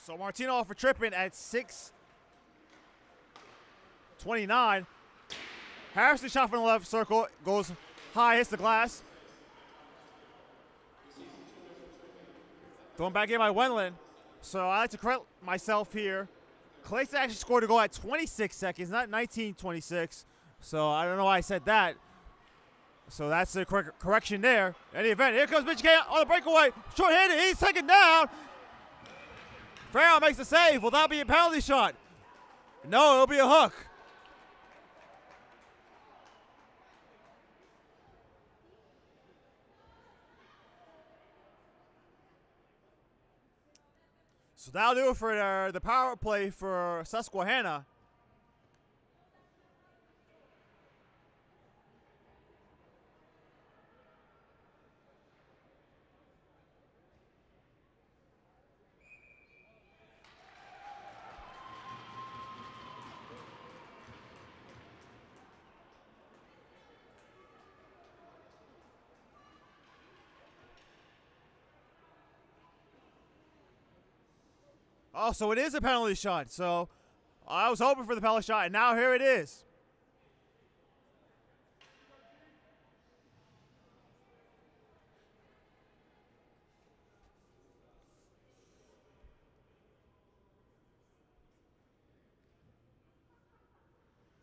So Martino off for tripping at 6:29. Harrison shot from the left circle, goes high, hits the glass. Thrown back in by Wendland. So I like to correct myself here. Clayton actually scored a goal at 26 seconds, not 19:26. So I don't know why I said that. So that's the correction there. In any event, here comes Mitch K on the breakaway. Short-handed, he's taken down. Farrell makes the save. Will that be a penalty shot? No, it'll be a hook. So that'll do it for the power play for Susquehanna. Oh, so it is a penalty shot. So I was hoping for the penalty shot, and now here it is.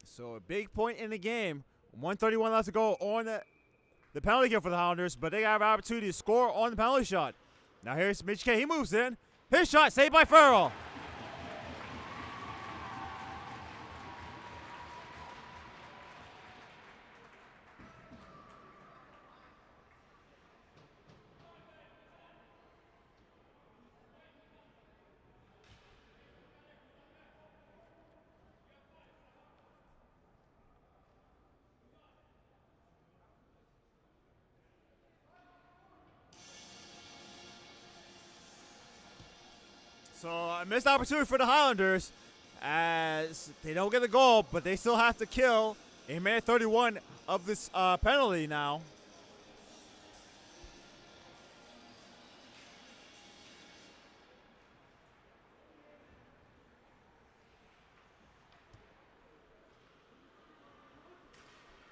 So a big point in the game. 1:31 left to go on the penalty kill for the Highlanders, but they have an opportunity to score on the penalty shot. Now here's Mitch K. He moves in. His shot saved by Farrell. So a missed opportunity for the Highlanders as they don't get the goal, but they still have to kill a minute 31 of this penalty now.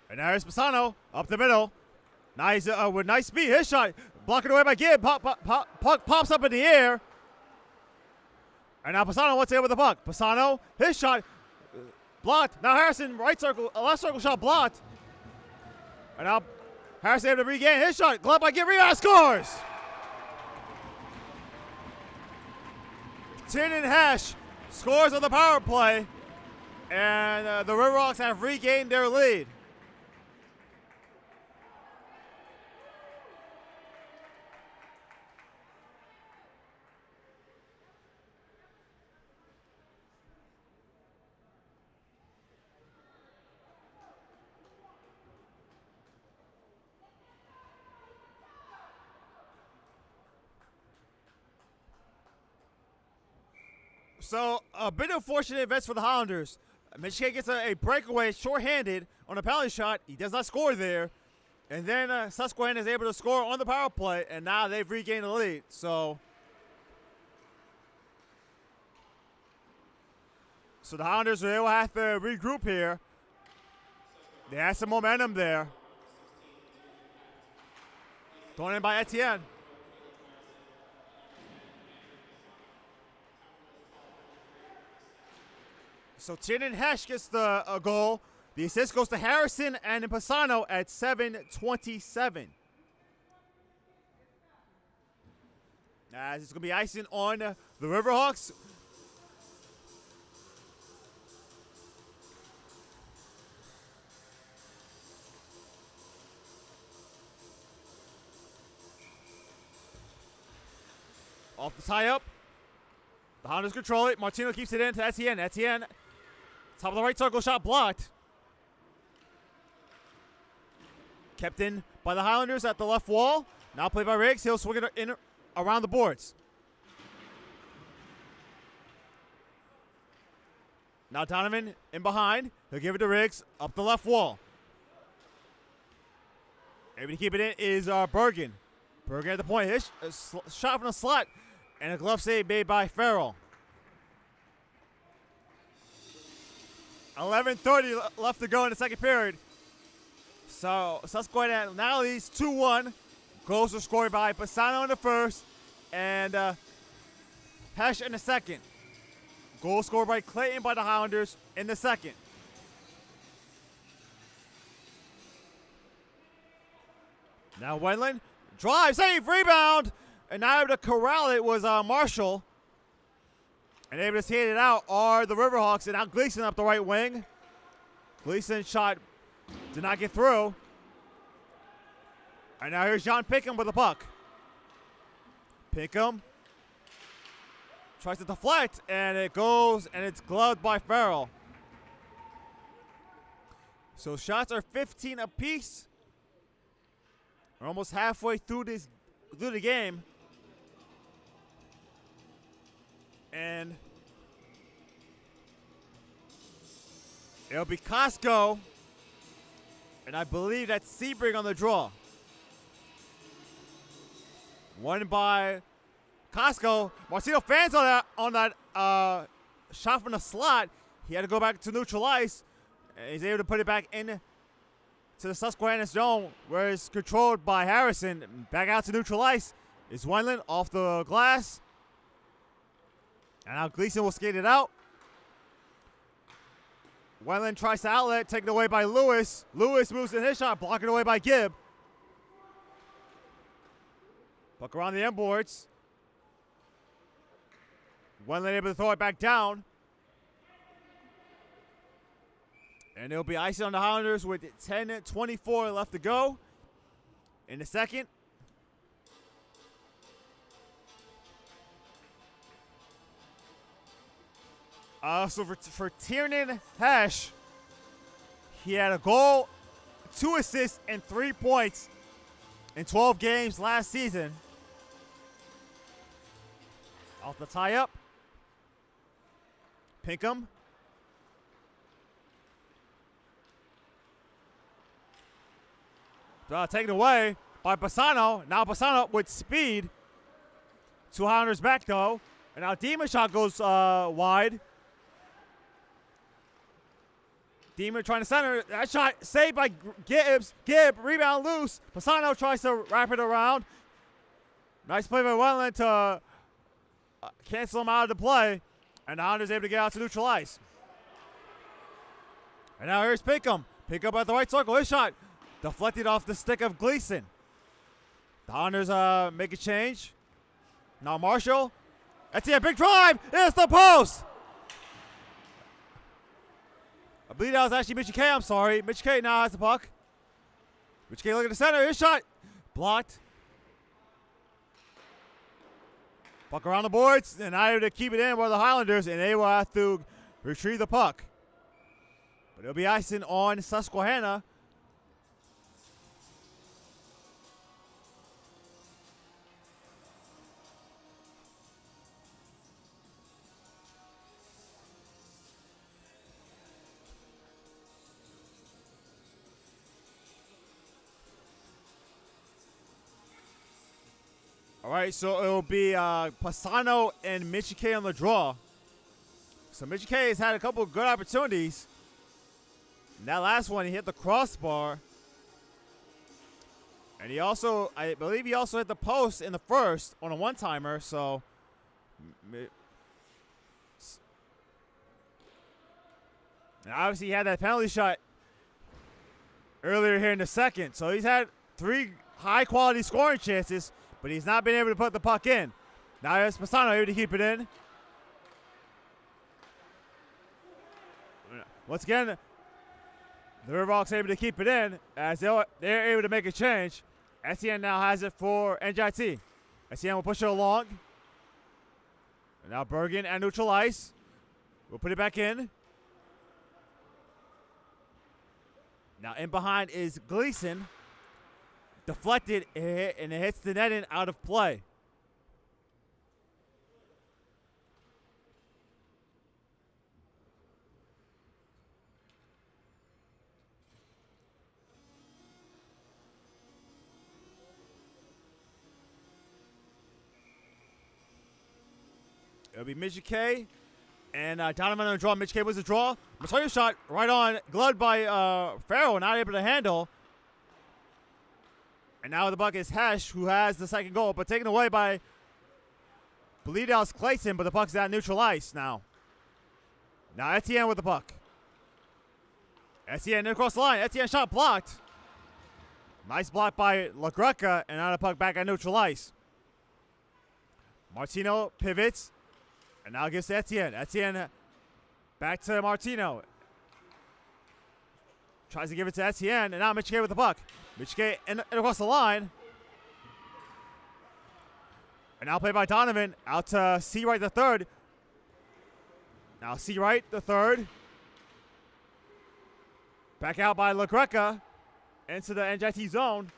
And now here's Pisano up the middle. Nice with nice speed. His shot blocked away by Gibb. Puck pops up in the air. And now Pisano wants to hit with the puck. Pisano, his shot blocked. Now Harrison, right circle, left circle shot blocked. And now Harrison able to regain his shot. Glove by Gib, rebound, scores! Tiernan Hesh scores on the power play. And the Riverhawks have regained their lead. So, a bit of fortunate events for the Highlanders. Michigan gets a breakaway shorthanded on a penalty shot. He does not score there. And then Susquehanna is able to score on the power play, and now they've regained the lead. So the Highlanders will have to regroup here. They had some momentum there. Thrown in by Etienne. So Tiernan Hesh gets the goal. The assist goes to Harrison and Pisano at 7:27. As it's going to be icing on the Riverhawks. Off the tie-up. The Highlanders control it. Martino keeps it in to Etienne. Etienne, top of the right circle, shot blocked. Kept in by the Highlanders at the left wall. Now played by Riggs. He'll swing it in around the boards. Now Donovan in behind. He'll give it to Riggs up the left wall. Able to keep it in is Bergen. Bergen at the point. His shot from the slot. And a glove save made by Farrell. 11:30 left to go in the second period. So Susquehanna now leads 2-1. Goals were scored by Pisano in the first and Hesh in the second. Goal scored by Clayton by the Highlanders in the second. Now Wendland, drive, save, rebound. And now able to corral it was Marshall. And able to hit it out are the Riverhawks. And now Gleason up the right wing. Gleason shot did not get through. And now here's John Pinkham with the puck. Pinkham tries to deflect, and it goes, and it's gloved by Farrell. So shots are 15 apiece. We're almost halfway through the game. And it'll be Costco. And I believe that's Sebring on the draw. Won by Costco. Martino fans on that shot from the slot. He had to go back to neutral ice. And he's able to put it back in to the Susquehanna zone, where it's controlled by Harrison. Back out to neutral ice is Wendland off the glass. And now Gleason will skate it out. Wendland tries to outlet, taken away by Lewis. Lewis moves in his shot, blocked away by Gibb. Puck around the end boards. Wendland able to throw it back down. And it'll be icing on the Highlanders with 10:24 left to go in the second. So for Tiernan Hesh, he had a goal, 2 assists, and 3 points in 12 games last season. Off the tie-up. Pinkham. Taken away by Pisano. Now Pisano with speed. 2 Highlanders back, though. And now Demon shot goes wide. Demon trying to center. That shot saved by Gibbs. Gibb, rebound loose. Pisano tries to wrap it around. Nice play by Wendland to cancel him out of the play. And the Highlanders able to get out to neutral ice. And now here's Pinkham. Pinkham at the right circle. His shot deflected off the stick of Gleason. The Honors make a change. Now Marshall. Etienne, big drive. It's the post. I believe that was actually Mitchie K. I'm sorry. Mitchie K now has the puck. Mitchie K looking at the center. His shot blocked. Puck around the boards, and not able to keep it in by the Highlanders, and they will have to retrieve the puck. But it'll be icing on Susquehanna. All right, so it'll be Pisano and Mitchie K on the draw. So Mitchie K has had a couple of good opportunities. And that last one, he hit the crossbar. And he also, I believe he also hit the post in the first on a one-timer, so. And obviously he had that penalty shot earlier here in the second. So he's had 3 high-quality scoring chances, but he's not been able to put the puck in. Now here's Pisano able to keep it in. Once again, the Riverhawks able to keep it in as they're able to make a change. Etienne now has it for NJIT. Etienne will push it along. And now Bergen at neutral ice. We'll put it back in. Now in behind is Gleason. Deflected, and it hits the netting out of play. It'll be Mitchie K and Donovan on the draw. Mitchie K was a draw. Montoya shot right on, gloved by Farrell, not able to handle. And now the puck is Hesh, who has the second goal, but taken away by, I believe that was Clayton, but the puck's at neutral ice now. Now Etienne with the puck. Etienne across the line. Etienne shot blocked. Nice block by LaGreca, and now the puck back at neutral ice. Martino pivots, and now gives to Etienne. Etienne back to Martino. Tries to give it to Etienne, and now Mitchie K with the puck. Mitchie K and across the line. And now played by Donovan. Out to Seawright the third. Now Seawright the third. Back out by LaGreca. Into the NJIT zone.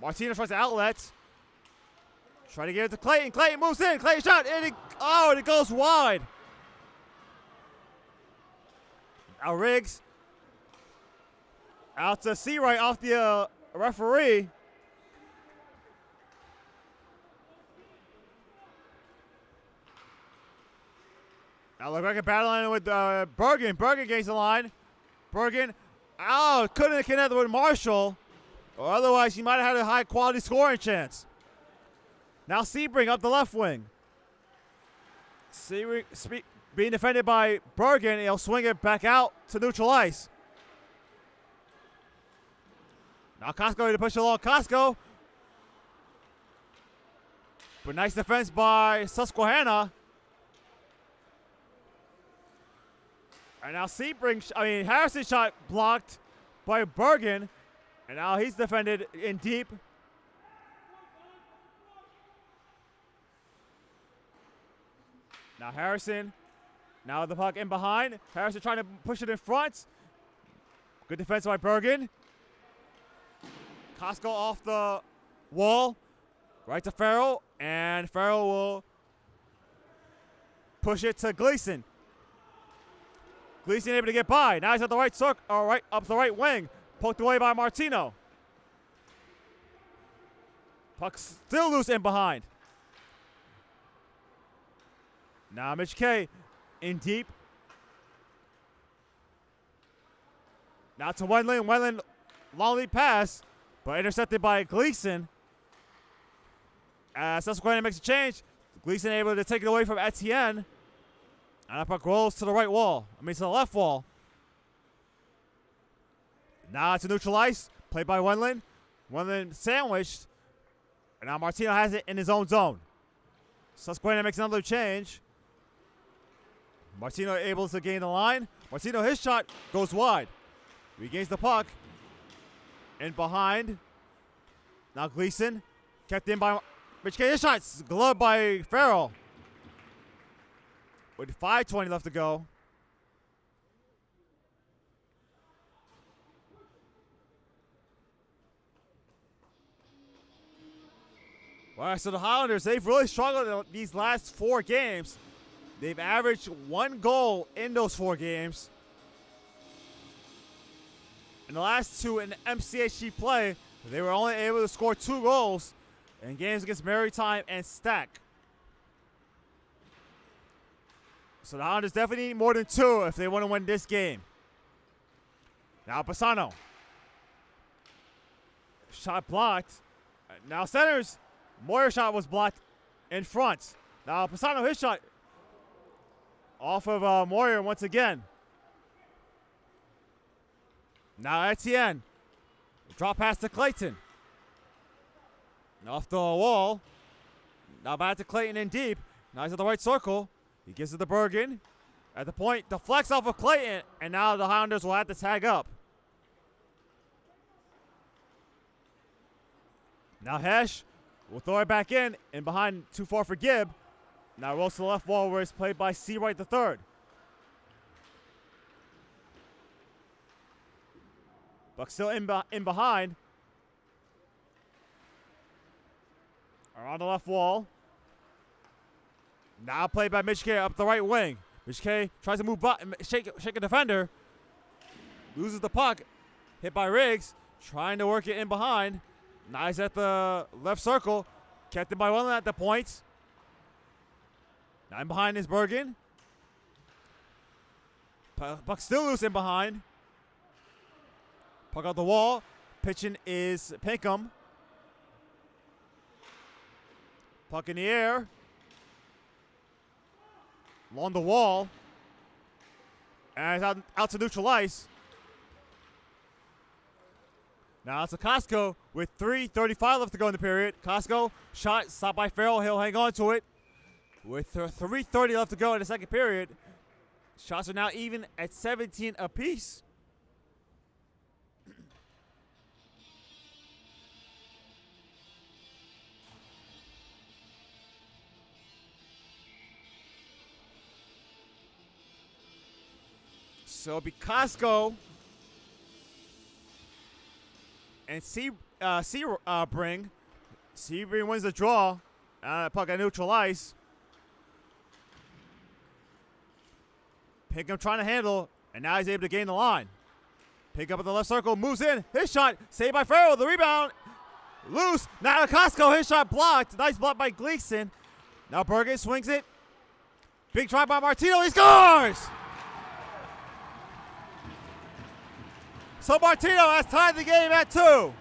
Martinez tries to outlet. Try to get it to Clayton. Clayton moves in. Clayton shot. And it goes wide. Now Riggs. Out to Seawright off the referee. Now LaGreca battling with Bergen. Bergen gains the line. Bergen, couldn't have connected with Marshall. Or otherwise, he might have had a high-quality scoring chance. Now Sebring up the left wing. Sebring being defended by Bergen. He'll swing it back out to neutral ice. Now Costco ready to push along. Costco. But nice defense by Susquehanna. And now Harrison shot blocked by Bergen. And now he's defended in deep. Now Harrison. Now the puck in behind. Harrison trying to push it in front. Good defense by Bergen. Costco off the wall. Right to Farrell. And Farrell will push it to Gleason. Gleason able to get by. Now he's at the right circle, or right up the right wing. Poked away by Martino. Puck still loose in behind. Now Mitch K in deep. Now to Wendland. Wendland long lead pass, but intercepted by Gleason. Susquehanna makes a change. Gleason able to take it away from Etienne. And that puck rolls to the right wall. To the left wall. Now it's a neutral ice. Played by Wendland. Wendland sandwiched. And now Martino has it in his own zone. Susquehanna makes another change. Martino able to gain the line. Martino, his shot goes wide. Regains the puck. In behind. Now Gleason. Kept in by Rich K. His shot's gloved by Farrell. With 5:20 left to go. All right, so the Highlanders, they've really struggled in these last 4 games. They've averaged 1 goal in those 4 games. In the last 2 in the MCHG play, they were only able to score 2 goals in games against Maritime and Stack. So the Highlanders definitely need more than 2 if they want to win this game. Now Pisano. Shot blocked. Now centers. Moyer's shot was blocked in front. Now Pisano, his shot off of Moyer once again. Now Etienne. Drop pass to Clayton. Off the wall. Now back to Clayton in deep. Now he's at the right circle. He gives it to Bergen. At the point, deflects off of Clayton, and now the Highlanders will have to tag up. Now Hesh will throw it back in behind too far for Gibb. Now rolls to the left wall where it's played by Seawright the third. Buck still in behind. Around the left wall. Now played by Mitch K up the right wing. Mitch K tries to move shake a defender. Loses the puck. Hit by Riggs. Trying to work it in behind. Now he's at the left circle. Kept it by Wendland at the point. Now in behind is Bergen. Puck still loose in behind. Puck out the wall. Pitching is Pinkham. Puck in the air. Along the wall. And it's out to neutral ice. Now it's a Costco with 3:35 left to go in the period. Costco shot stopped by Farrell. He'll hang on to it. With 3:30 left to go in the second period. Shots are now even at 17 apiece. So it'll be Costco and Sebring. Sebring wins the draw. Puck at neutral ice. Pinkham trying to handle, and now he's able to gain the line. Pick up at the left circle, moves in. His shot, saved by Farrell. The rebound, loose. Now Costco, his shot blocked. Nice block by Gleason. Now Bergen swings it. Big try by Martino. He scores! So Martino has tied the game at 2.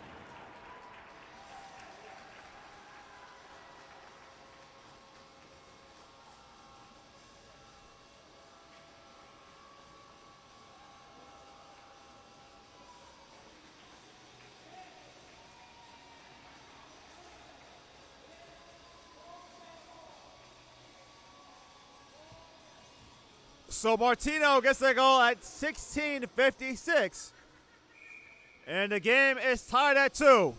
So Martino gets the goal at 16:56. And the game is tied at 2.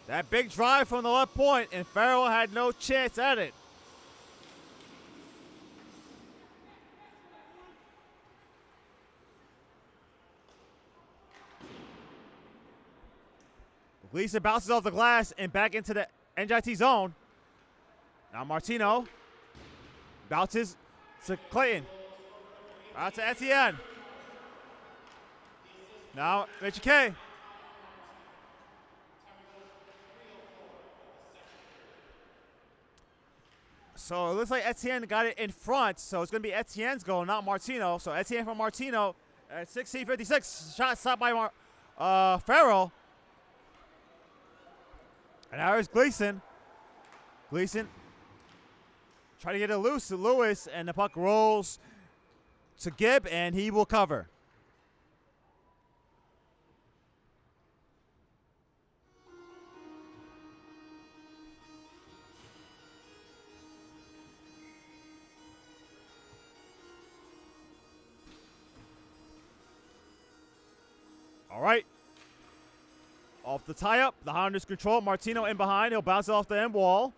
That big drive from the left point, and Farrell had no chance at it. Gleason bounces off the glass and back into the NJIT zone. Now Martino bounces to Clayton. Out to Etienne. Now, Mitch K. So it looks like Etienne got it in front, so it's going to be Etienne's goal, not Martino. So Etienne from Martino at 16:56. Shot stopped by Farrell. And now here's Gleason. Gleason trying to get it loose to Lewis, and the puck rolls to Gibb, and he will cover. All right. Off the tie-up, the Highlanders control. Martino in behind. He'll bounce it off the end wall.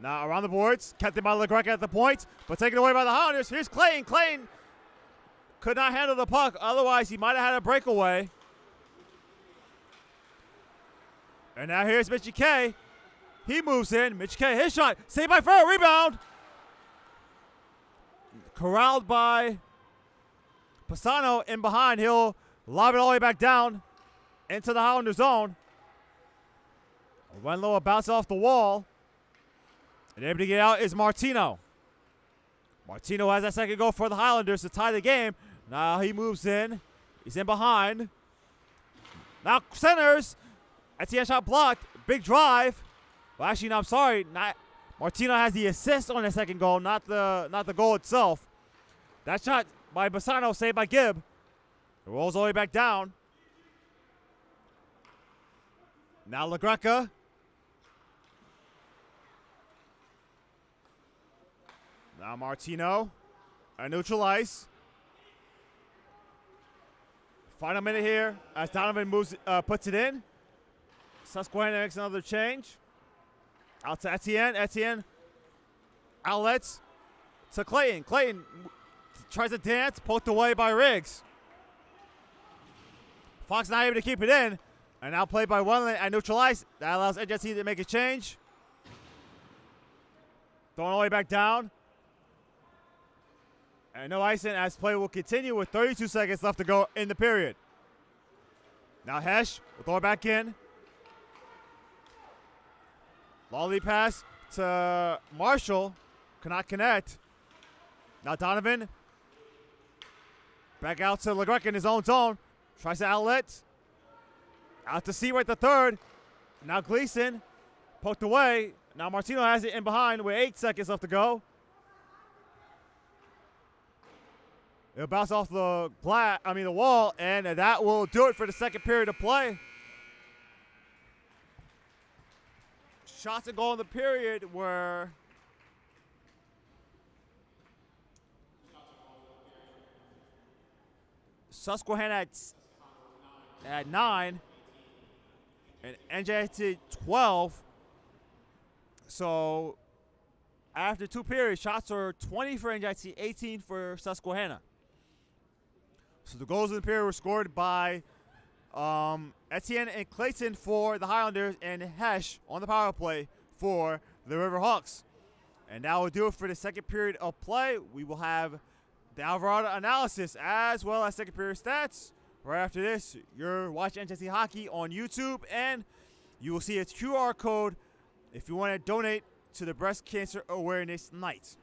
Now around the boards. Kept it by LeGrec at the point, but taken away by the Highlanders. Here's Clayton. Clayton could not handle the puck. Otherwise, he might have had a breakaway. And now here's Mitchie K. He moves in. Mitchie K, his shot. Saved by Farrell. Rebound. Corralled by Pisano in behind. He'll lob it all the way back down into the Highlander zone. Wenlow will bounce off the wall. And able to get out is Martino. Martino has that second goal for the Highlanders to tie the game. Now he moves in. He's in behind. Now centers. Etienne shot blocked. Big drive. Well, actually, no, I'm sorry. Martino has the assist on the second goal, not the goal itself. That shot by Bassano, saved by Gibb. It rolls all the way back down. Now LaGreca. Now Martino. A neutral ice. Final minute here as Donovan puts it in. Susquehanna makes another change. Out to Etienne. Etienne outlets to Clayton. Clayton tries to dance, poked away by Riggs. Fox not able to keep it in. And now played by Wendland at neutral ice. That allows NJIT to make a change. Thrown all the way back down. And no icing as play will continue with 32 seconds left to go in the period. Now Hesh will throw it back in. Volley pass to Marshall. Cannot connect. Now Donovan. Back out to LeGrec in his own zone. Tries to outlet. Out to Seawright the third. Now Gleason. Poked away. Now Martino has it in behind with 8 seconds left to go. It'll bounce off the wall, and that will do it for the second period of play. Shots and goal in the period were Susquehanna at 9 and NJIT 12. So after 2 periods, shots are 20 for NJIT, 18 for Susquehanna. So the goals in the period were scored by Etienne and Clayton for the Highlanders and Hesh on the power play for the Riverhawks. And that will do it for the second period of play. We will have the Alvarado analysis as well as second period stats. Right after this, you're watching NJIT Hockey on YouTube, and you will see a QR code if you want to donate to the Breast Cancer Awareness Night.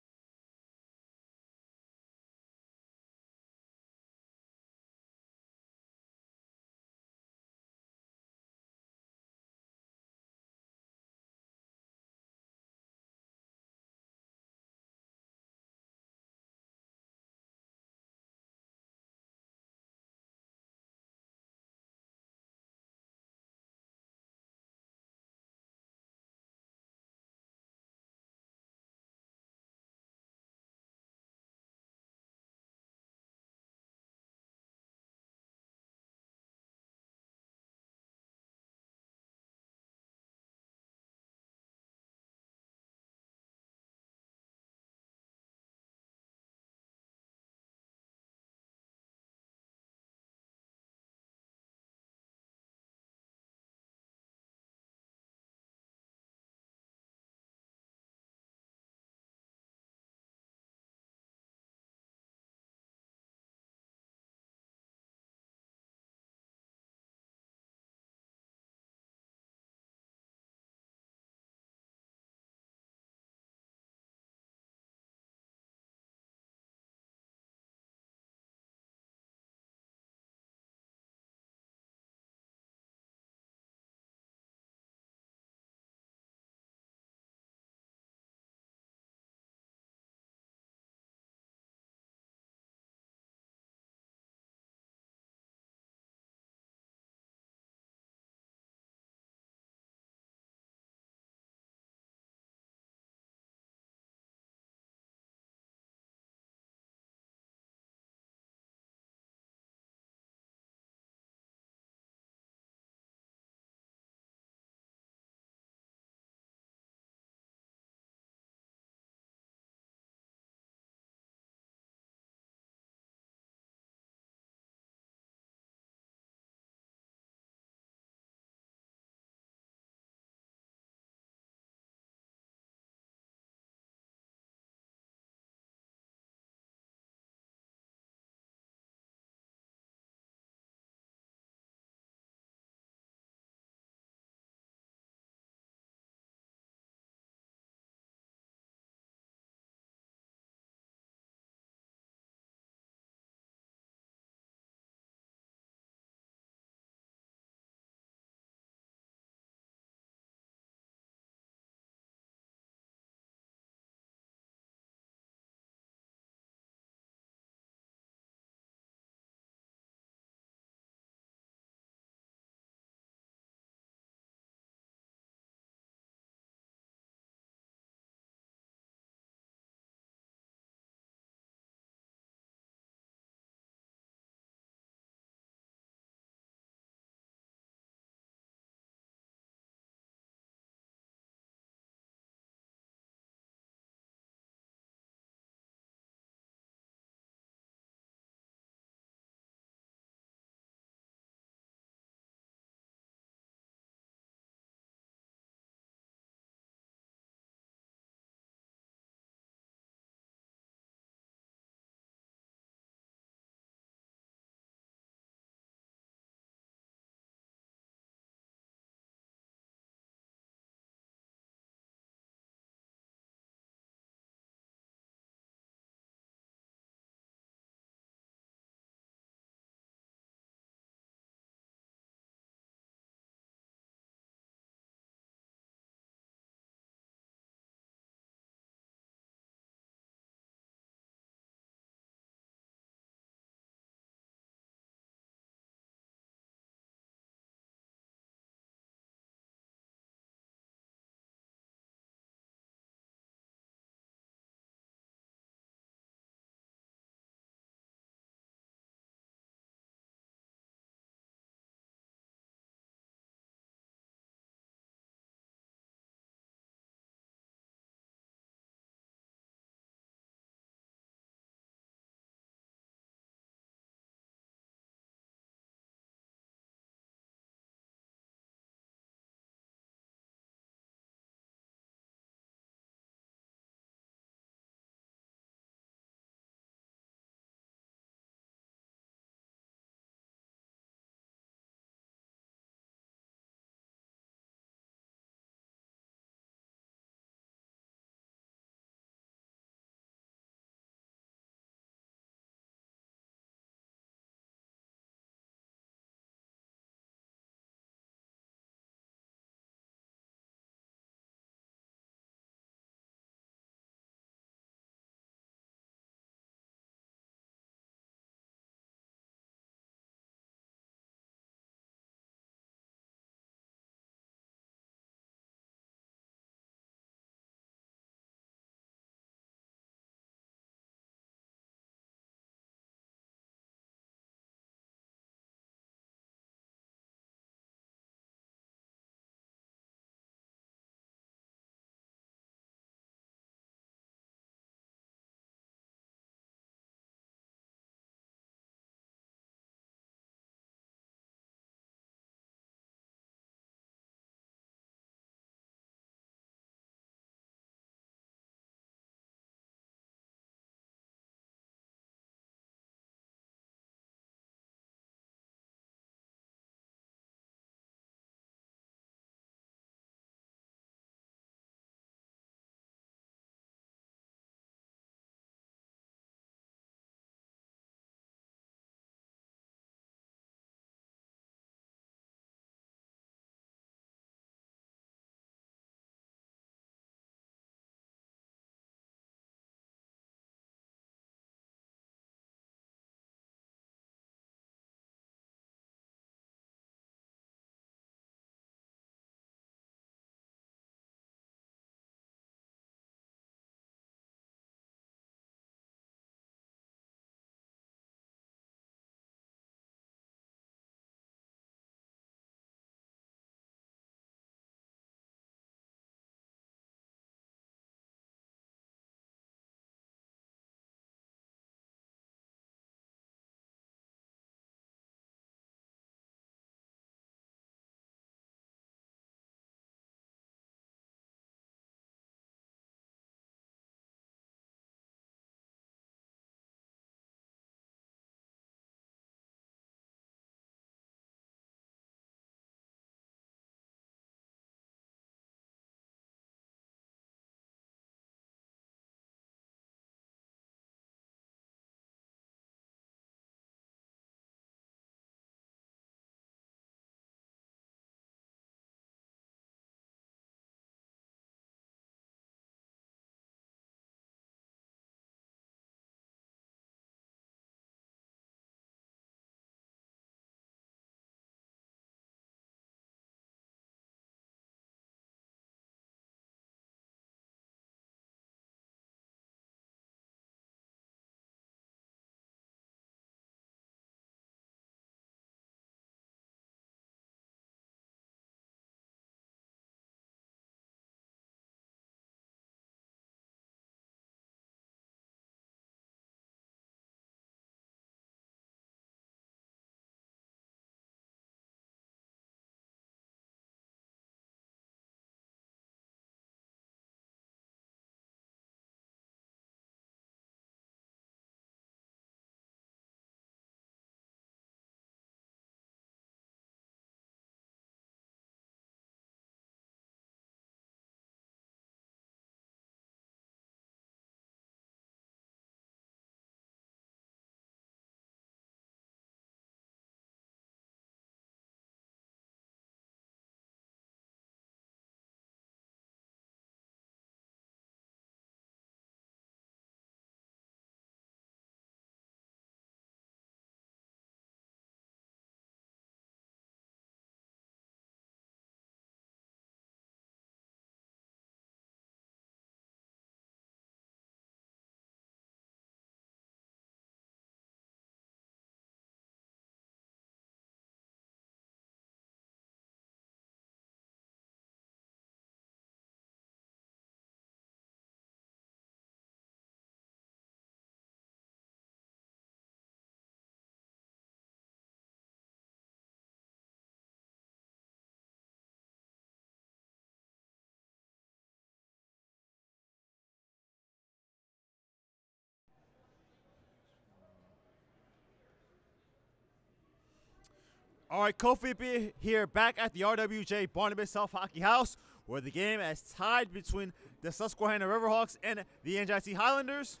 All right, Kofi B here back at the RWJ Barnabas South Hockey House, where the game is tied between the Susquehanna Riverhawks and the NJIT Highlanders.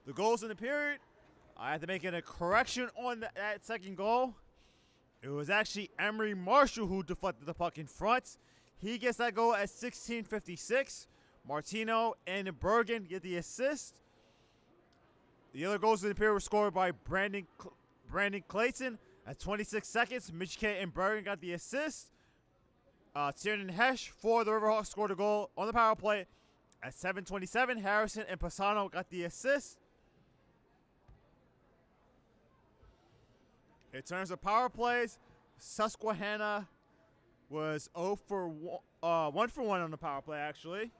The goals in the period, I had to make a correction on that second goal. It was actually Emery Marshall who deflected the puck in front. He gets that goal at 16:56. Martino and Bergen get the assist. The other goals in the period were scored by Brandon Clayton at 26 seconds. Michike and Bergen got the assist. Tiernan Hesh for the Riverhawks scored a goal on the power play at 7:27. Harrison and Pisano got the assist. In terms of power plays, Susquehanna was 1 for 1 on the power play, actually.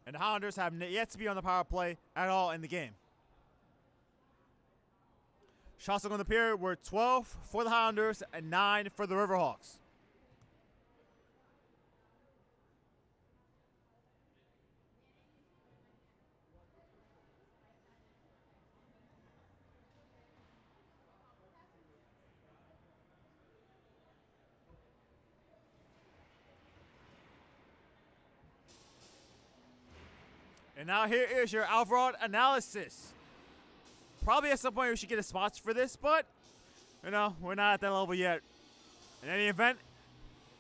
And the Highlanders have yet to be on the power play at all in the game. Shots on the period were 12 for the Highlanders and 9 for the Riverhawks. And now here is your overall analysis. Probably at some point we should get a sponsor for this, but, you know, we're not at that level yet. In any event,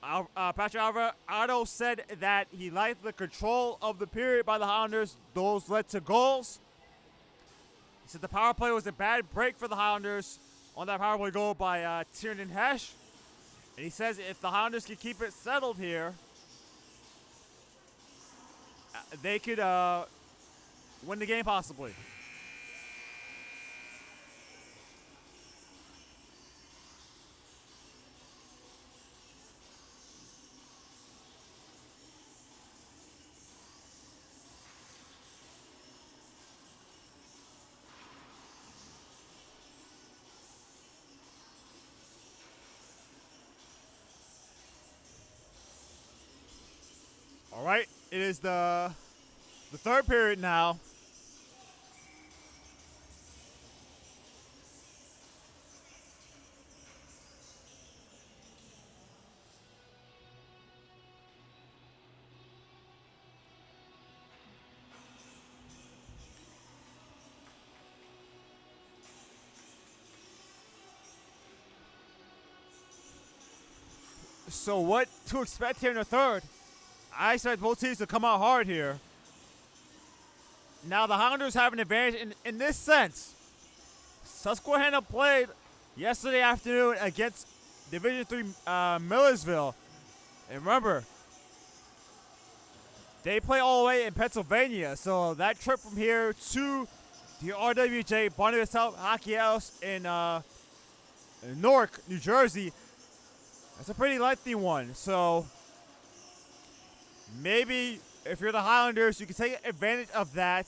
Patrick Alvarado said that he liked the control of the period by the Highlanders. Those led to goals. He said the power play was a bad break for the Highlanders on that power play goal by Tiernan Hesh. And he says if the Highlanders can keep it settled here, they could win the game possibly. All right, it is the third period now. So what to expect here in the third? I expect both teams to come out hard here. Now the Highlanders have an advantage in this sense. Susquehanna played yesterday afternoon against Division III Millersville. And remember, they play all the way in Pennsylvania. So that trip from here to the RWJ Barnabas Hockey House in Newark, New Jersey, that's a pretty lengthy one. So maybe if you're the Highlanders, you can take advantage of that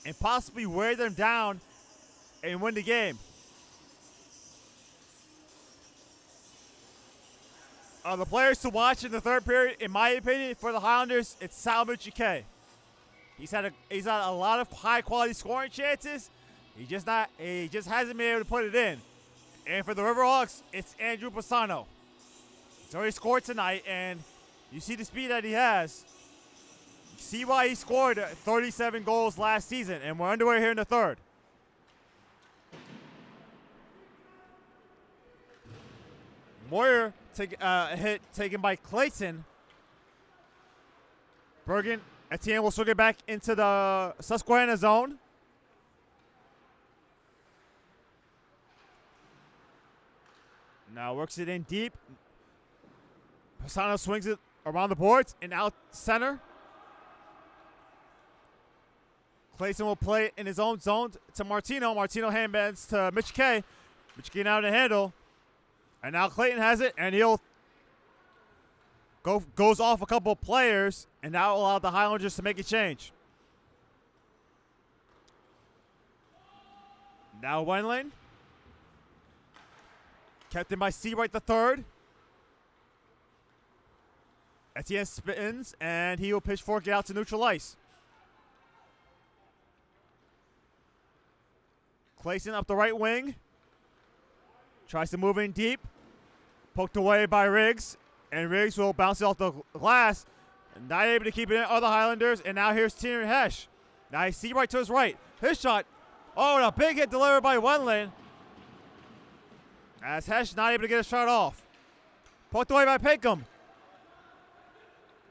and possibly wear them down and win the game. The players to watch in the third period, in my opinion, for the Highlanders, it's Sal Michike. He's had a lot of high quality scoring chances. He just hasn't been able to put it in. And for the Riverhawks, it's Andrew Pisano. He's already scored tonight, and you see the speed that he has. You see why he scored 37 goals last season, and we're underway here in the third. Moyer a hit taken by Clayton. Bergen, Etienne will still get back into the Susquehanna zone. Now works it in deep. Pisano swings it around the boards and out center. Clayton will play it in his own zone to Martino. Martino handbands to Michike. Michike now to handle. And now Clayton has it, and he'll goes off a couple of players, and now allow the Highlanders to make a change. Now Wendland. Kept in by Seawright the third. Etienne spins, and he will pitchfork it out to neutral ice. Clayton up the right wing. Tries to move in deep. Poked away by Riggs. And Riggs will bounce it off the glass. Not able to keep it in other Highlanders. And now here's Tiernan Hesh. Now you see right to his right. His shot. Oh, and a big hit delivered by Wendland. As Hesh not able to get a shot off. Poked away by Pinkham.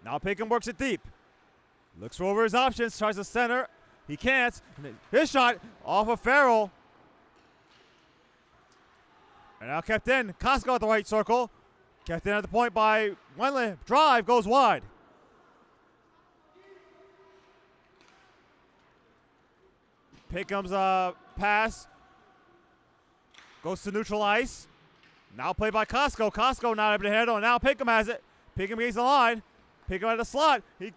Now Pinkham works it deep. Looks for over his options. Tries to center. He can't. His shot off of Farrell. And now kept in. Costco at the right circle. Kept in at the point by Wendland. Drive goes wide. Pinkham's pass goes to neutral ice. Now played by Costco. Costco not able to handle. And now Pinkham has it. Pinkham gets the line. Pinkham at the slot. He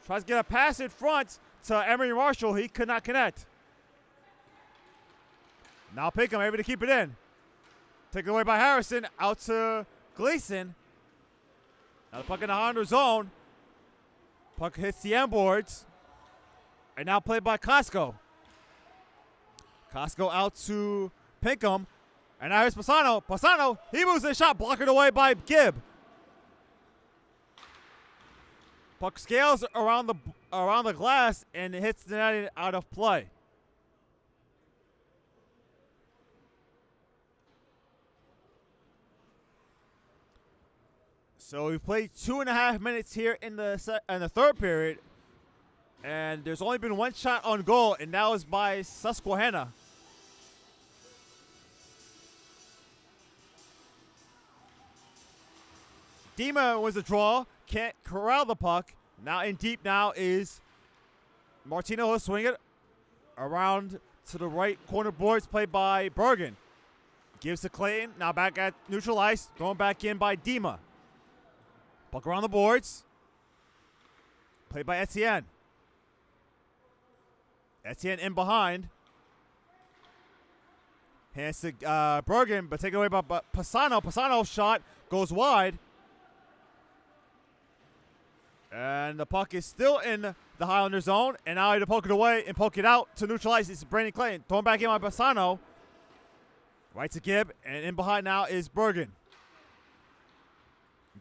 tries to get a pass in front to Emery Marshall. He could not connect. Now Pinkham able to keep it in. Taken away by Harrison. Out to Gleason. Now the puck in the Highlander zone. Puck hits the end boards. And now played by Costco. Costco out to Pinkham. And now here's Pisano. Pisano, he moves the shot, blocked away by Gibb. Puck scales around the glass and hits the net out of play. So we've played 2.5 minutes here in the third period, and there's only been one shot on goal, and that was by Susquehanna. Dima was a draw, can't corral the puck. Now in deep now is Martino. Will swing it around to the right corner boards, played by Bergen. Gives to Clayton, now back at neutral ice, thrown back in by Dima. Puck around the boards, played by Etienne. Etienne in behind. Hands to Bergen, but taken away by Pisano. Pisano's shot goes wide. And the puck is still in the Highlander zone. And now to poke it away and poke it out to neutralize. It's Brandon Clayton. Thrown back in by Pisano. Right to Gibb. And in behind now is Bergen.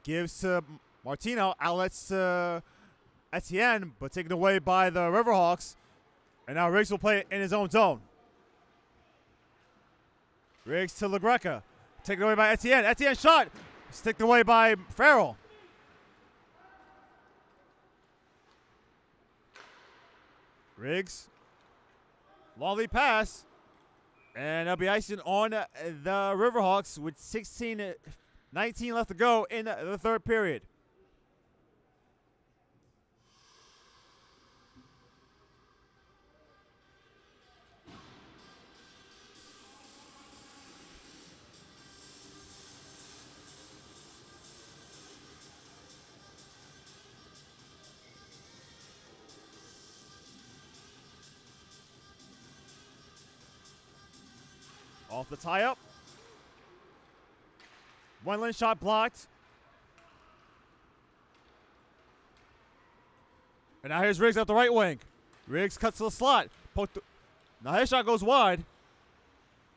Gives to Martino. Outlets to Etienne. But taken away by the Riverhawks. And now Riggs will play it in his own zone. Riggs to LaGreca. Taken away by Etienne. Etienne shot. Sticked away by Farrell. Riggs. Long lead pass. And they'll be icing on the Riverhawks with 19 left to go in the third period. Off the tie-up. Wendland shot blocked. And now here's Riggs up the right wing. Riggs cuts to the slot. Now his shot goes wide.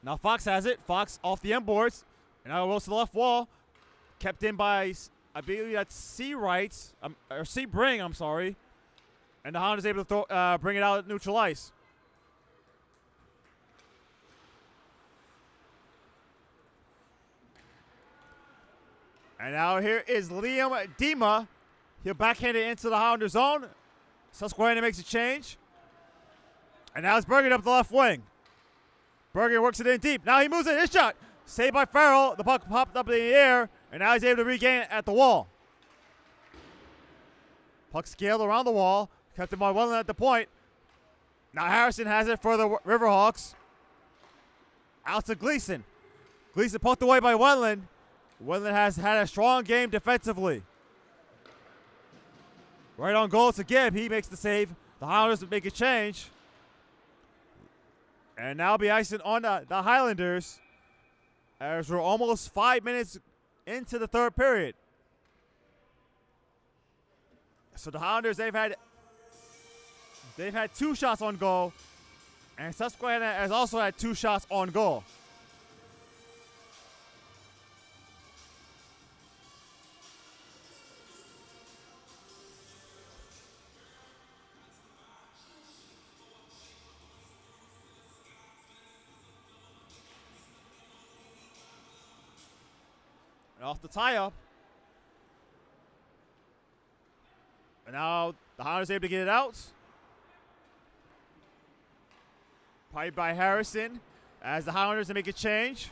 Now Fox has it. Fox off the end boards. And now it rolls to the left wall. Kept in by, I believe that's Sebring, I'm sorry. And the Hound is able to bring it out at neutral ice. And now here is Liam Dima. He'll backhand it into the Highlander zone. Susquehanna makes a change. And now it's Bergen up the left wing. Bergen works it in deep. Now he moves it. His shot. Saved by Farrell. The puck popped up in the air. And now he's able to regain it at the wall. Puck scaled around the wall. Kept it by Wendland at the point. Now Harrison has it for the Riverhawks. Out to Gleason. Gleason poked away by Wendland. Wendland has had a strong game defensively. Right on goal to Gibb. He makes the save. The Highlanders make a change. And now be icing on the Highlanders as we're almost 5 minutes into the third period. So the Highlanders, they've had 2 shots on goal. And Susquehanna has also had 2 shots on goal. off the tie-up. And now the Highlanders able to get it out. Played by Harrison as the Highlanders make a change.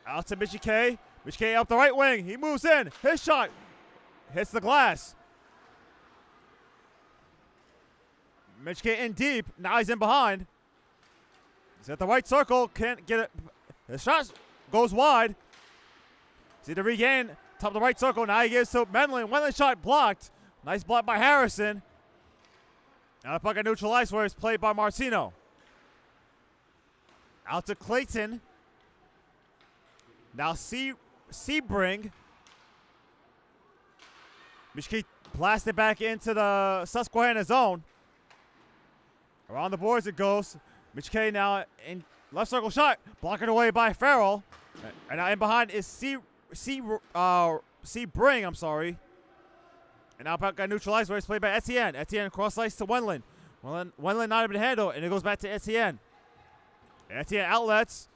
Out to Mitchie K. Mitchie K up the right wing. He moves in. His shot hits the glass. Mitchie K in deep. Now he's in behind. He's at the right circle. Can't get it. His shot goes wide. See to regain. Top of the right circle. Now he gives to Menlin. Menlin's shot blocked. Nice block by Harrison. Now the puck at neutral ice where it's played by Martino. Out to Clayton. Now Sebring. Mishki blasted back into the Susquehanna zone. Around the boards it goes. Mishki now in left circle shot. Blocked away by Farrell. And now in behind is Sebring, I'm sorry. And now puck got neutralized where it's played by Etienne. Etienne cross ice to Wendland. Wendland not able to handle, and it goes back to Etienne. Etienne outlets.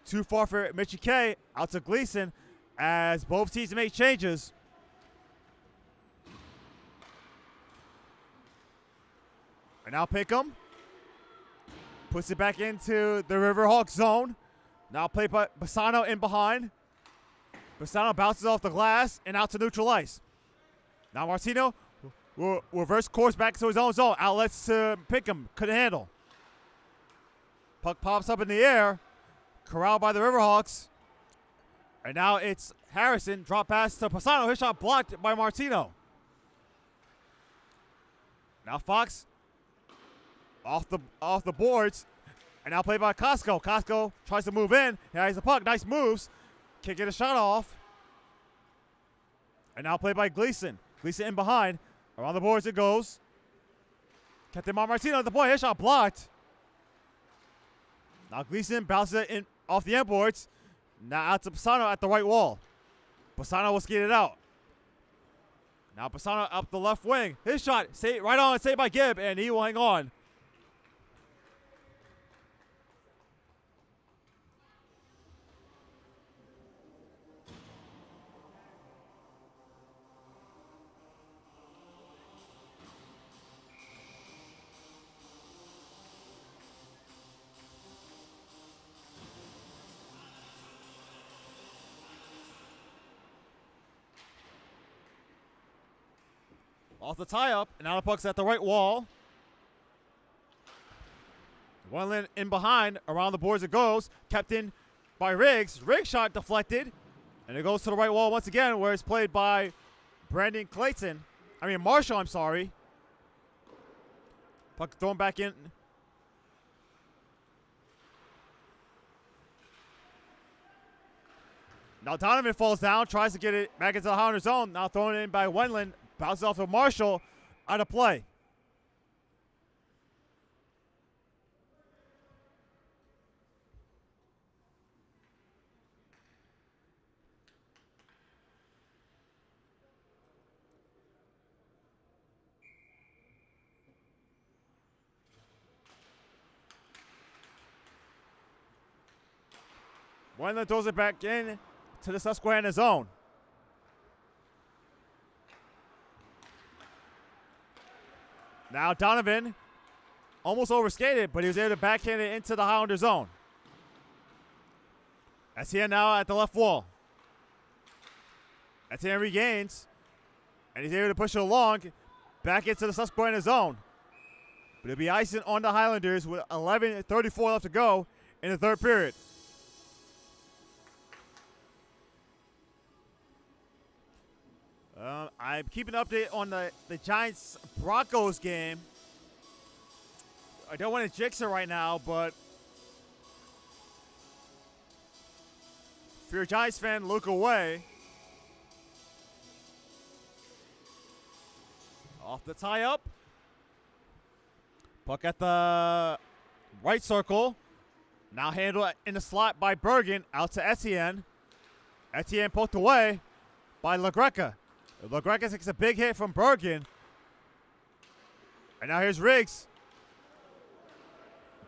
Too far for Mitchie K. Out to Gleason as both teams make changes. And now Pinkham puts it back into the Riverhawk zone. Now played by Bassano in behind. Bassano bounces off the glass and out to neutral ice. Now Martino will reverse course back to his own zone. Outlets to Pinkham. Couldn't handle. Puck pops up in the air. Corralled by the Riverhawks. And now it's Harrison. Drop pass to Bassano. His shot blocked by Martino. Now Fox off the boards. And now played by Costco. Costco tries to move in. He has the puck. Nice moves. Can't get a shot off. And now played by Gleason. Gleason in behind. Around the boards it goes. Captain Martino at the point. His shot blocked. Now Gleason bounces it in off the end boards. Now out to Bassano at the right wall. Bassano will skate it out. Now Bassano up the left wing. His shot right on, saved by Gibb, and he will hang on. Off the tie-up, and now the puck's at the right wall. Wendland in behind, around the boards it goes. Kept in by Riggs. Riggs shot deflected, and it goes to the right wall once again, where it's played by Marshall, I'm sorry. Puck thrown back in. Now Donovan falls down, tries to get it back into the Highlanders zone. Now thrown in by Wendland. Bounces off of Marshall, out of play. Wendland throws it back in to the Susquehanna zone. Now Donovan almost overskated, but he was able to backhand it into the Highlander zone. Etienne now at the left wall. Etienne regains, and he's able to push it along back into the Susquehanna zone. But it'll be icing on the Highlanders with 11:34 left to go in the third period. I'm keeping an update on the Giants-Broncos game. I don't want to jinx it right now, but if you're a Giants fan, look away. Off the tie-up. Puck at the right circle. Now handled in the slot by Bergen. Out to Etienne. Etienne poked away by LaGreca. LaGreca takes a big hit from Bergen. And now here's Riggs.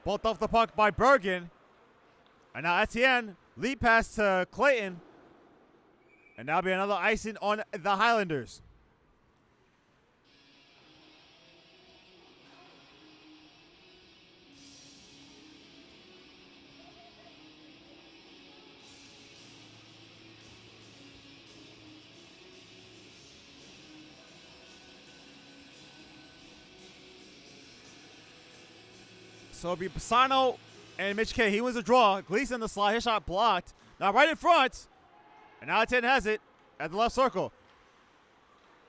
Both off the puck by Bergen. And now Etienne, lead pass to Clayton. And that'll be another icing on the Highlanders. So it'll be Pisano and Mitch K. He wins the draw. Gleason the slide. His shot blocked. Now right in front. And now 10 has it at the left circle.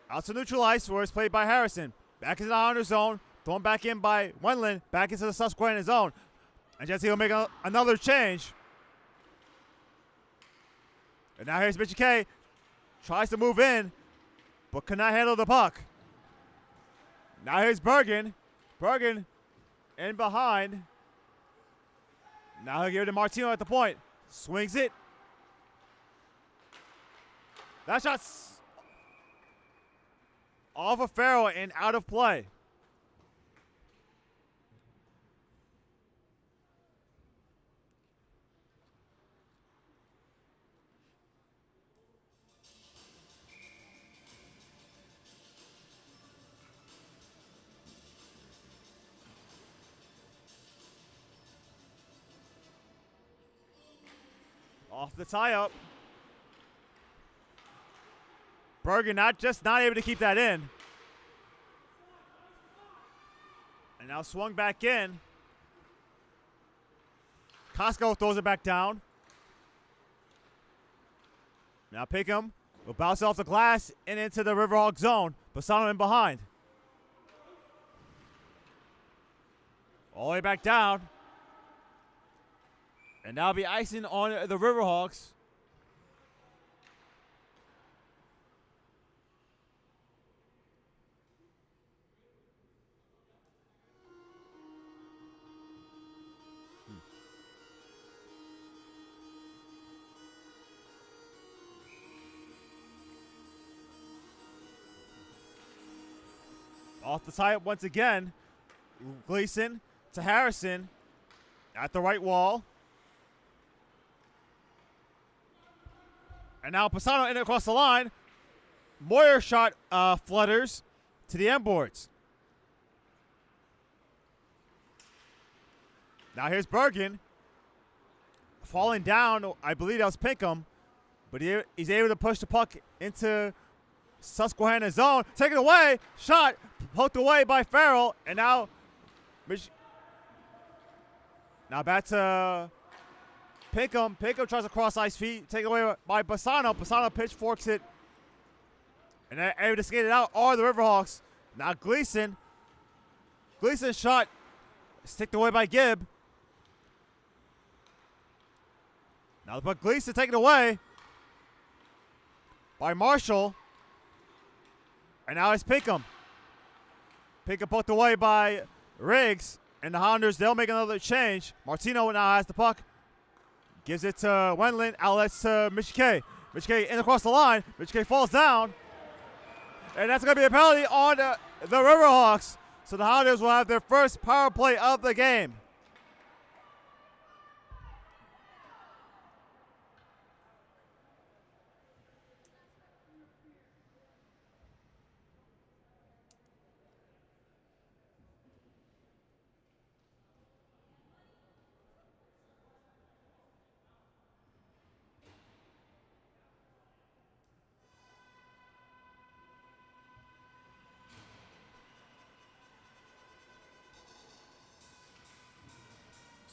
Out to neutral ice where it's played by Harrison. Back into the Hunter zone. Thrown back in by Wendland. Back into the Susquehanna zone. And Jesse will make another change. And now here's Mitch K. Tries to move in, but cannot handle the puck. Now here's Bergen. Bergen in behind. Now he'll give it to Martino at the point. Swings it. That shot's off of Farrell and out of play. Off the tie-up. Bergen not able to keep that in. And now swung back in. Costco throws it back down. Now Pickham will bounce it off the glass and into the Riverhawk zone. Pisano in behind. All the way back down. And now be icing on the Riverhawks. Off the tie-up once again. Gleason to Harrison at the right wall. And now Pisano in across the line. Moyer shot flutters to the end boards. Now here's Bergen. Falling down, I believe that was Pinkham. But he's able to push the puck into Susquehanna zone. Taken away. Shot poked away by Farrell. And now back to Pinkham. Pinkham tries to cross ice feet. Taken away by Pisano. Pisano pitchforks it. And they're able to skate it out are the Riverhawks. Now Gleason. Gleason's shot sticked away by Gibb. Now the puck Gleason taken away by Marshall. And now it's Pinkham. Pinkham poked away by Riggs. And the Hounders, they'll make another change. Martino now has the puck. Gives it to Wendland. Outlets to Mitch K. Mitch K in across the line. Mitch K falls down. And that's going to be a penalty on the Riverhawks. So the Hounders will have their first power play of the game.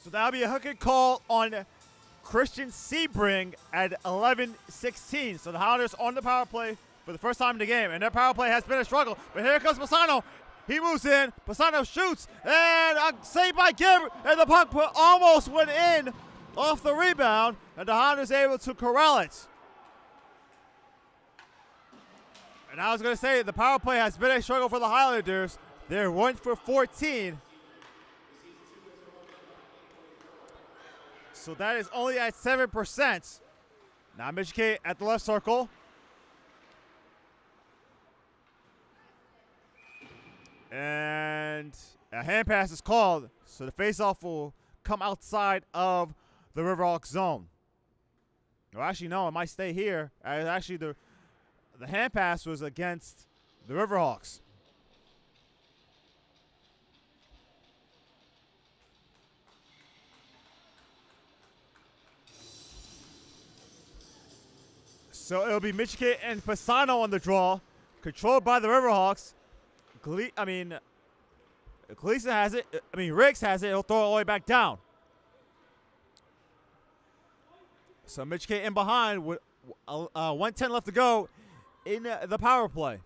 So that'll be a hook and call on Christian Sebring at 11:16. So the Hounders on the power play for the first time in the game. And their power play has been a struggle. But here comes Pisano. He moves in. Pisano shoots. And a save by Gibb. And the puck almost went in off the rebound. And the Hounders able to corral it. And I was going to say, the power play has been a struggle for the Highlanders. They're 1 for 14. So that is only at 7%. Now Mitch K at the left circle. And a hand pass is called. So the faceoff will come outside of the Riverhawk zone. Well, actually, no, it might stay here. Actually, the hand pass was against the Riverhawks. So it'll be Michike and Pisano on the draw, controlled by the Riverhawks. Gleason has it. Riggs has it. He'll throw it all the way back down. So Michike in behind with 1:10 left to go in the power play.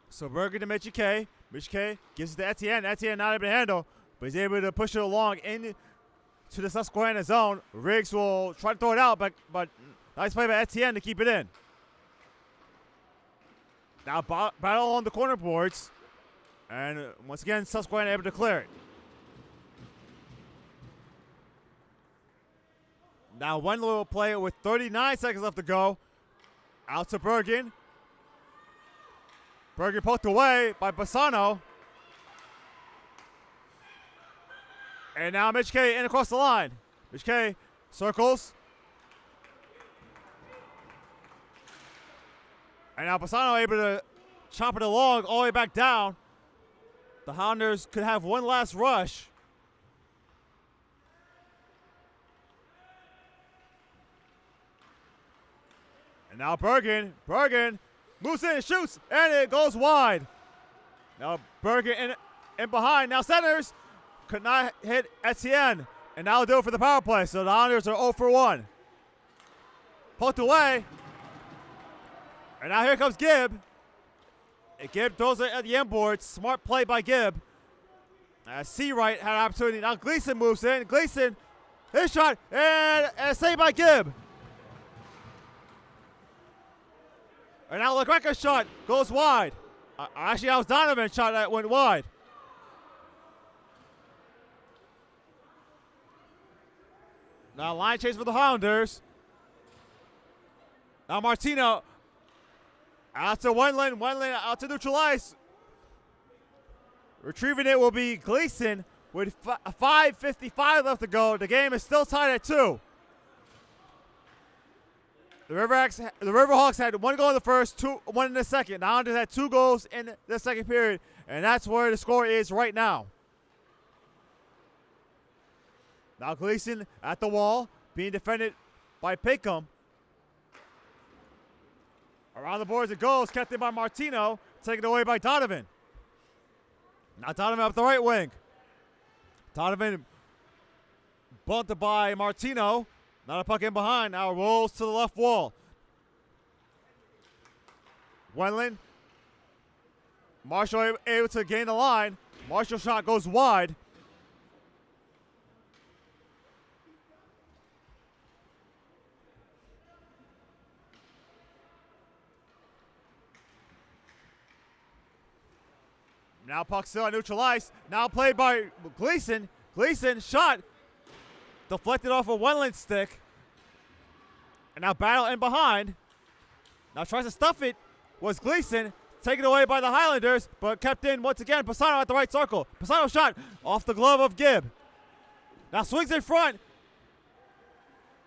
So Bergen to Michike. Michike gives it to Etienne. Etienne not able to handle, but he's able to push it along into the Susquehanna zone. Riggs will try to throw it out, but nice play by Etienne to keep it in. Now battle on the corner boards. And once again, Susquehanna able to clear it. Now Wendell will play it with 39 seconds left to go. Out to Bergen. Bergen poked away by Bassano. And now Michike in across the line. Michike circles. And now Bassano able to chop it along all the way back down. The Hounders could have one last rush. And now Bergen moves in, shoots, and it goes wide. Now Bergen in behind. Now centers could not hit Etienne. And now do it for the power play. So the Hounders are 0 for 1. Poked away. And now here comes Gibb. And Gibb throws it at the end board. Smart play by Gibb. Seawright had an opportunity. Now Gleason moves in. Gleason, his shot, and a save by Gibb. And now LaGreca's shot goes wide. Actually, that was Donovan's shot that went wide. Now line chase for the Hounders. Now Martino out to Wendland. Wendland out to neutralize. Retrieving it will be Gleason with 5:55 left to go. The game is still tied at 2. The Riverhawks had 1 goal in the first, 1 in the second. The Hounders had 2 goals in the second period, and that's where the score is right now. Now Gleason at the wall, being defended by Peckham. Around the boards it goes, kept in by Martino, taken away by Donovan. Now Donovan up the right wing. Donovan bumped by Martino. Not a puck in behind, now rolls to the left wall. Wendland. Marshall able to gain the line. Marshall's shot goes wide. Now puck still neutralized. Now played by Gleason. Gleason shot. Deflected off a Wendland stick. And now battle in behind. Now tries to stuff it. Was Gleason. Taken away by the Highlanders. But kept in once again. Pisano at the right circle. Pisano shot off the glove of Gibb. Now swings in front.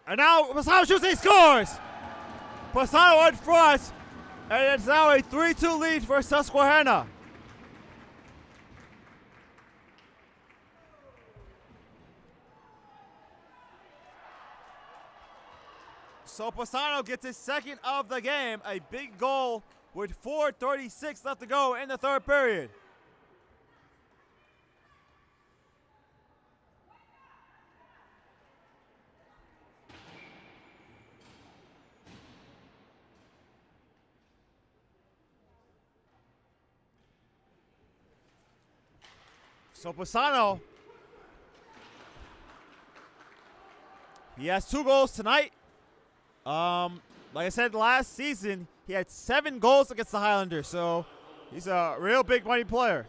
And now Pisano shoots and he scores. Pisano in front. And it's now a 3-2 lead for Susquehanna. So Pisano gets his second of the game, a big goal with 4:36 left to go in the third period. So Pisano, he has 2 goals tonight. Like I said last season, he had 7 goals against the Highlanders, so he's a real big money player.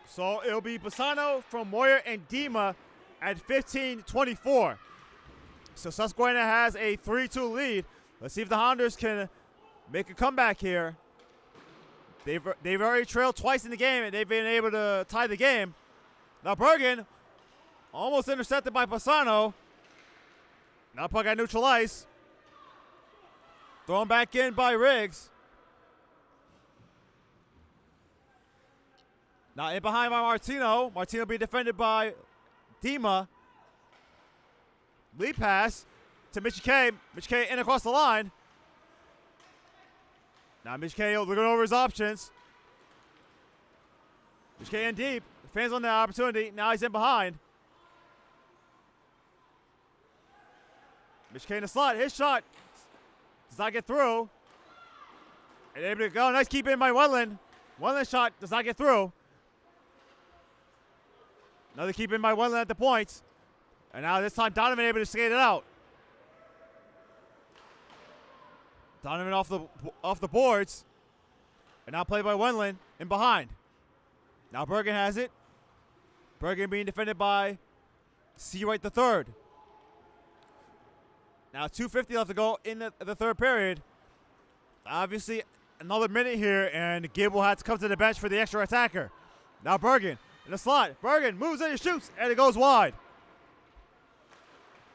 So it'll be Pisano from Moyer and Dima at 15-24. So Susquehanna has a 3-2 lead. Let's see if the Hounders can make a comeback here. They've already trailed twice in the game, and they've been able to tie the game. Now Bergen, almost intercepted by Bassano. Now puck got neutralized. Thrown back in by Riggs. Now in behind by Martino. Martino being defended by Dima. Lead pass to Mitch K. Mitch K in across the line. Now Mitch K looking over his options. Mitch K in deep. The fans on the opportunity. Now he's in behind. Mitch K in the slot. His shot does not get through. And able to go. Nice keep in by Wetland. Wetland's shot does not get through. Another keep in by Wetland at the points. And now this time Donovan able to skate it out. Donovan off the boards. And now played by Wendland in behind. Now Bergen has it. Bergen being defended by Seawright the third. Now 2:50 left to go in the third period. Obviously another minute here, and Gibb will have to come to the bench for the extra attacker. Now Bergen in the slot. Bergen moves in and shoots, and it goes wide.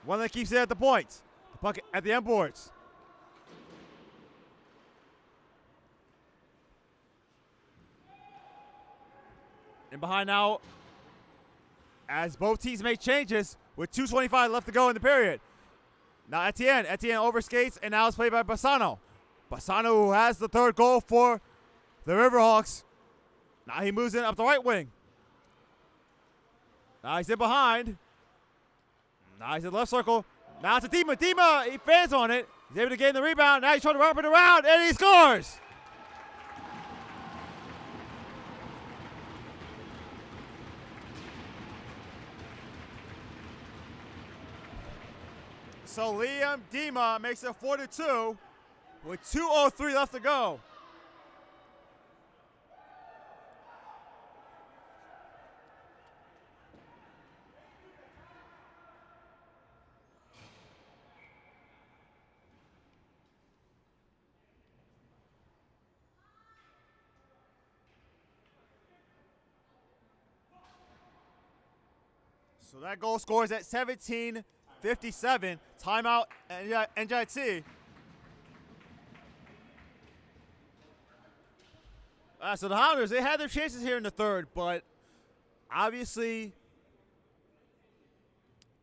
Wendland keeps it at the points. The puck at the end boards. In behind now, as both teams make changes with 2:25 left to go in the period. Now Etienne overskates, and now it's played by Bassano. Bassano, who has the third goal for the Riverhawks. Now he moves in up the right wing. Now he's in behind. Now he's in the left circle. Now it's a Dima. Dima, he fans on it. He's able to gain the rebound. Now he's trying to wrap it around, and he scores! So Liam Dima makes it 4-2 with 2:03 left to go. So that goal scores at 17:57. Timeout, NJIT. So the Hounders, they had their chances here in the third, but obviously,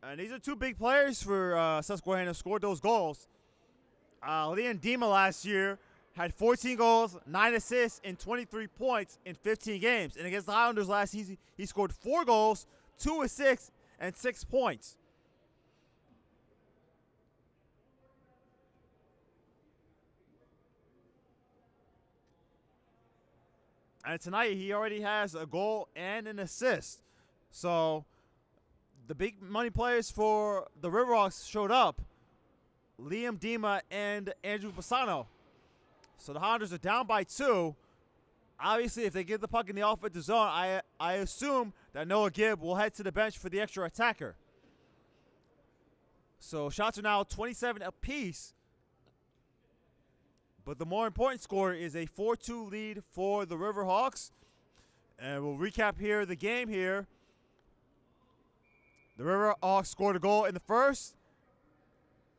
and these are two big players for Susquehanna, scored those goals. Liam Dima last year had 14 goals, 9 assists, and 23 points in 15 games. And against the Highlanders last season, he scored 4 goals, 2 assists, and 6 points. And tonight, he already has a goal and an assist. So, the big money players for the Riverhawks showed up. Liam Dima and Andrew Bassano. So, the Hounders are down by 2. Obviously, if they get the puck in the offensive zone, I assume that Noah Gibb will head to the bench for the extra attacker. So, shots are now 27 apiece. But the more important score is a 4-2 lead for the Riverhawks. And we'll recap here the game here. The Riverhawks scored a goal in the first.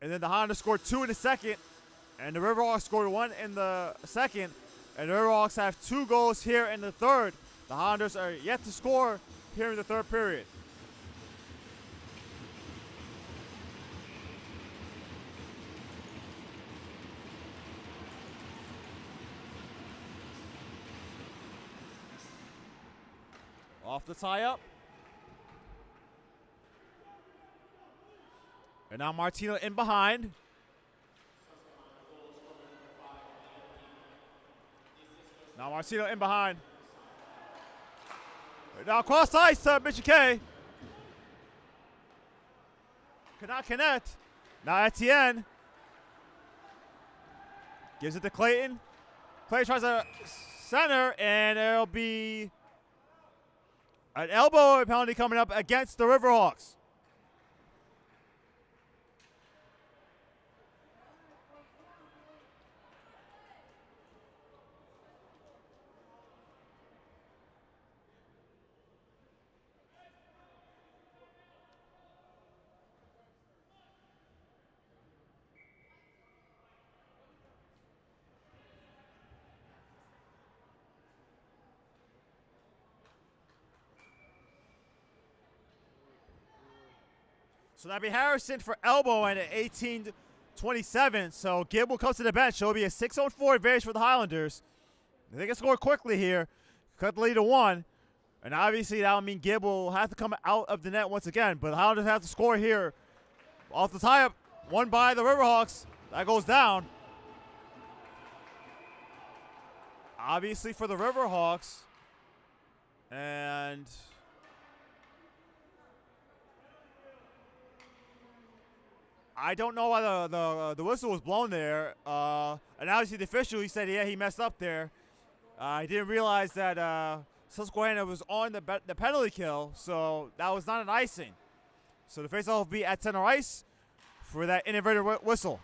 And then the Honda scored 2 in the second. And the Riverhawks scored 1 in the second. And the Riverhawks have 2 goals here in the third. The Hondas are yet to score here in the third period. Off the tie-up. And now Martino in behind. Now Martino in behind. Now cross ice to Mitch K. Cannot connect. Now Etienne. Gives it to Clayton. Clayton tries to center, and it'll be an elbow penalty coming up against the Riverhawks. So that'd be Harrison for elbow and at 18-27. So Gibb will come to the bench. So it'll be a 6-on-4 advantage for the Highlanders. They can score quickly here, cut the lead to 1. And obviously that would mean Gibb will have to come out of the net once again. But the Highlanders have to score here. Off the tie-up, won by the Riverhawks. That goes down. Obviously for the Riverhawks. And I don't know why the whistle was blown there. And obviously the official, he said, yeah, he messed up there. He didn't realize that Susquehanna was on the penalty kill, so that was not an icing. So the faceoff will be at center ice for that innovative whistle.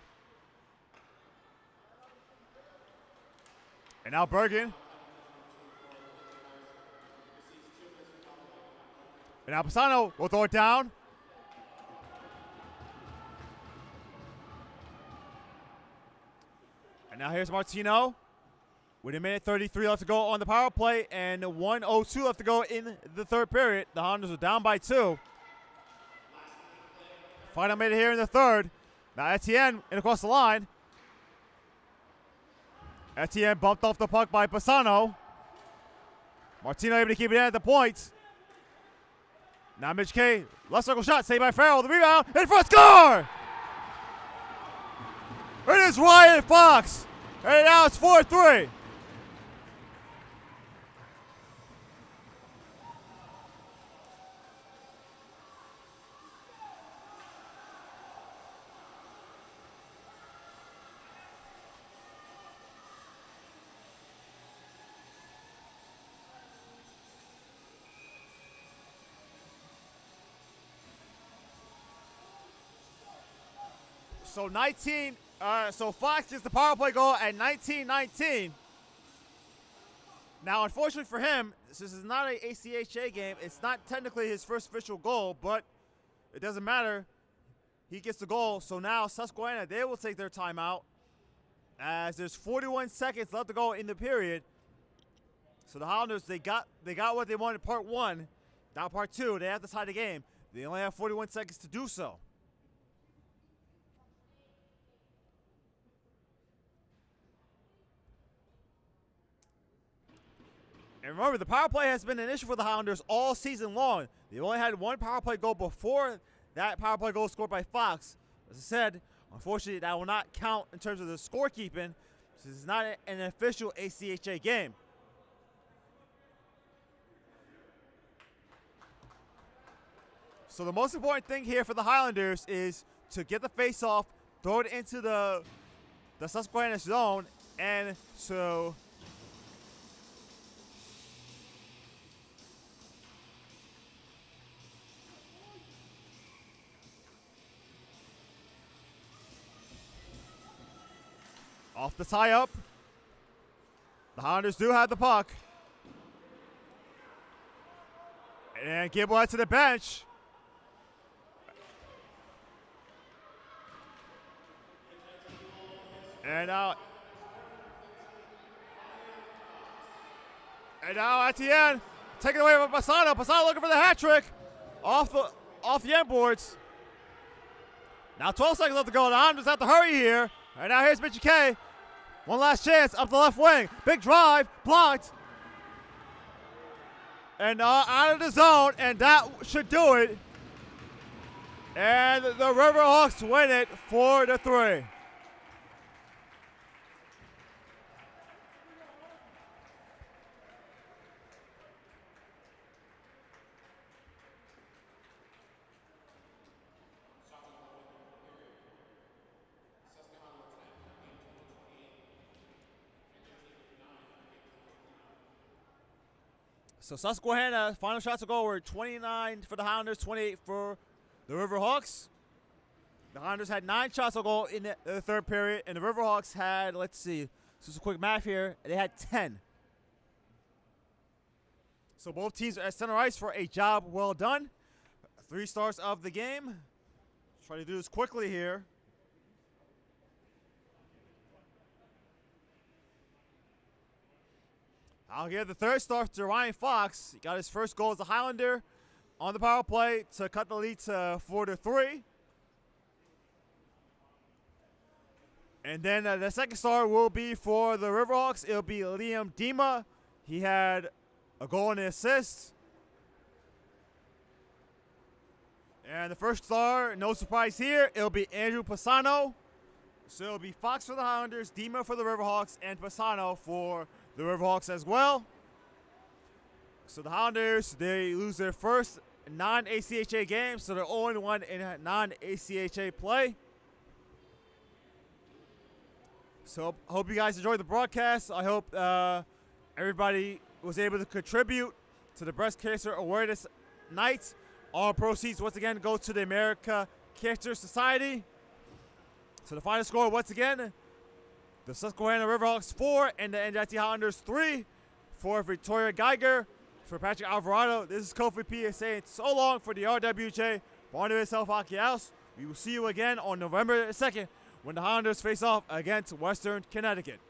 And now Bergen. And now Pisano will throw it down. And now here's Martino. With a minute 33 left to go on the power play and 1:02 left to go in the third period. The Highlanders are down by 2. Final minute here in the third. Now Etienne in across the line. Etienne bumped off the puck by Pisano. Martino able to keep it in at the point. Now Mitch K, left circle shot, saved by Farrell. The rebound, in front, score! It is Ryan Fox. And now it's 4-3. So so Fox gets the power play goal at 19-19. Now, unfortunately for him, this is not an ACHA game. It's not technically his first official goal, but it doesn't matter. He gets the goal. So now Susquehanna, they will take their timeout as there's 41 seconds left to go in the period. So the Highlanders, they got what they wanted in part 1. Now part 2, they have to tie the game. They only have 41 seconds to do so. And remember, the power play has been an issue for the Highlanders all season long. They only had one power play goal before that power play goal scored by Fox. As I said, unfortunately, that will not count in terms of the scorekeeping. This is not an official ACHA game. So the most important thing here for the Highlanders is to get the face-off, throw it into the Susquehanna zone, and so off the tie-up. The Highlanders do have the puck. And Gable heads to the bench. And now at the end, taken away by Pisano. Pisano looking for the hat trick off the end boards. Now 12 seconds left to go. The Highlanders have to hurry here. And now here's Mitchie K. One last chance up the left wing. Big drive, blocked. And out of the zone, and that should do it. And the Riverhawks win it 4-3. So Susquehanna, final shots to go were 29 for the Highlanders, 28 for the Riverhawks. The Highlanders had 9 shots to go in the third period, and the Riverhawks had, let's see, this is a quick math here, they had 10. So both teams are at center ice for a job well done. 3 stars of the game. Try to do this quickly here. I'll give the third star to Ryan Fox. He got his first goal as a Highlander. on the power play to cut the lead to 4-3. And then the second star will be for the Riverhawks. It'll be Liam Dima. He had a goal and an assist. And the first star, no surprise here, it'll be Andrew Pisano. So it'll be Fox for the Highlanders, Dima for the Riverhawks, and Pisano for the Riverhawks as well. So the Highlanders, they lose their first non-ACHA game, so they're 0-1 in non-ACHA play. So hope you guys enjoyed the broadcast. I hope everybody was able to contribute to the Breast Cancer Awareness Night. All proceeds, once again, go to the American Cancer Society. So the final score, once again, the Susquehanna Riverhawks 4 and the NJIT Highlanders 3 for Victoria Geiger. For Patrick Alvarado, this is Kofi P saying so long for the RWJ Barnabas Health Hockey House. We will see you again on November 2nd when the Highlanders face off against Western Connecticut.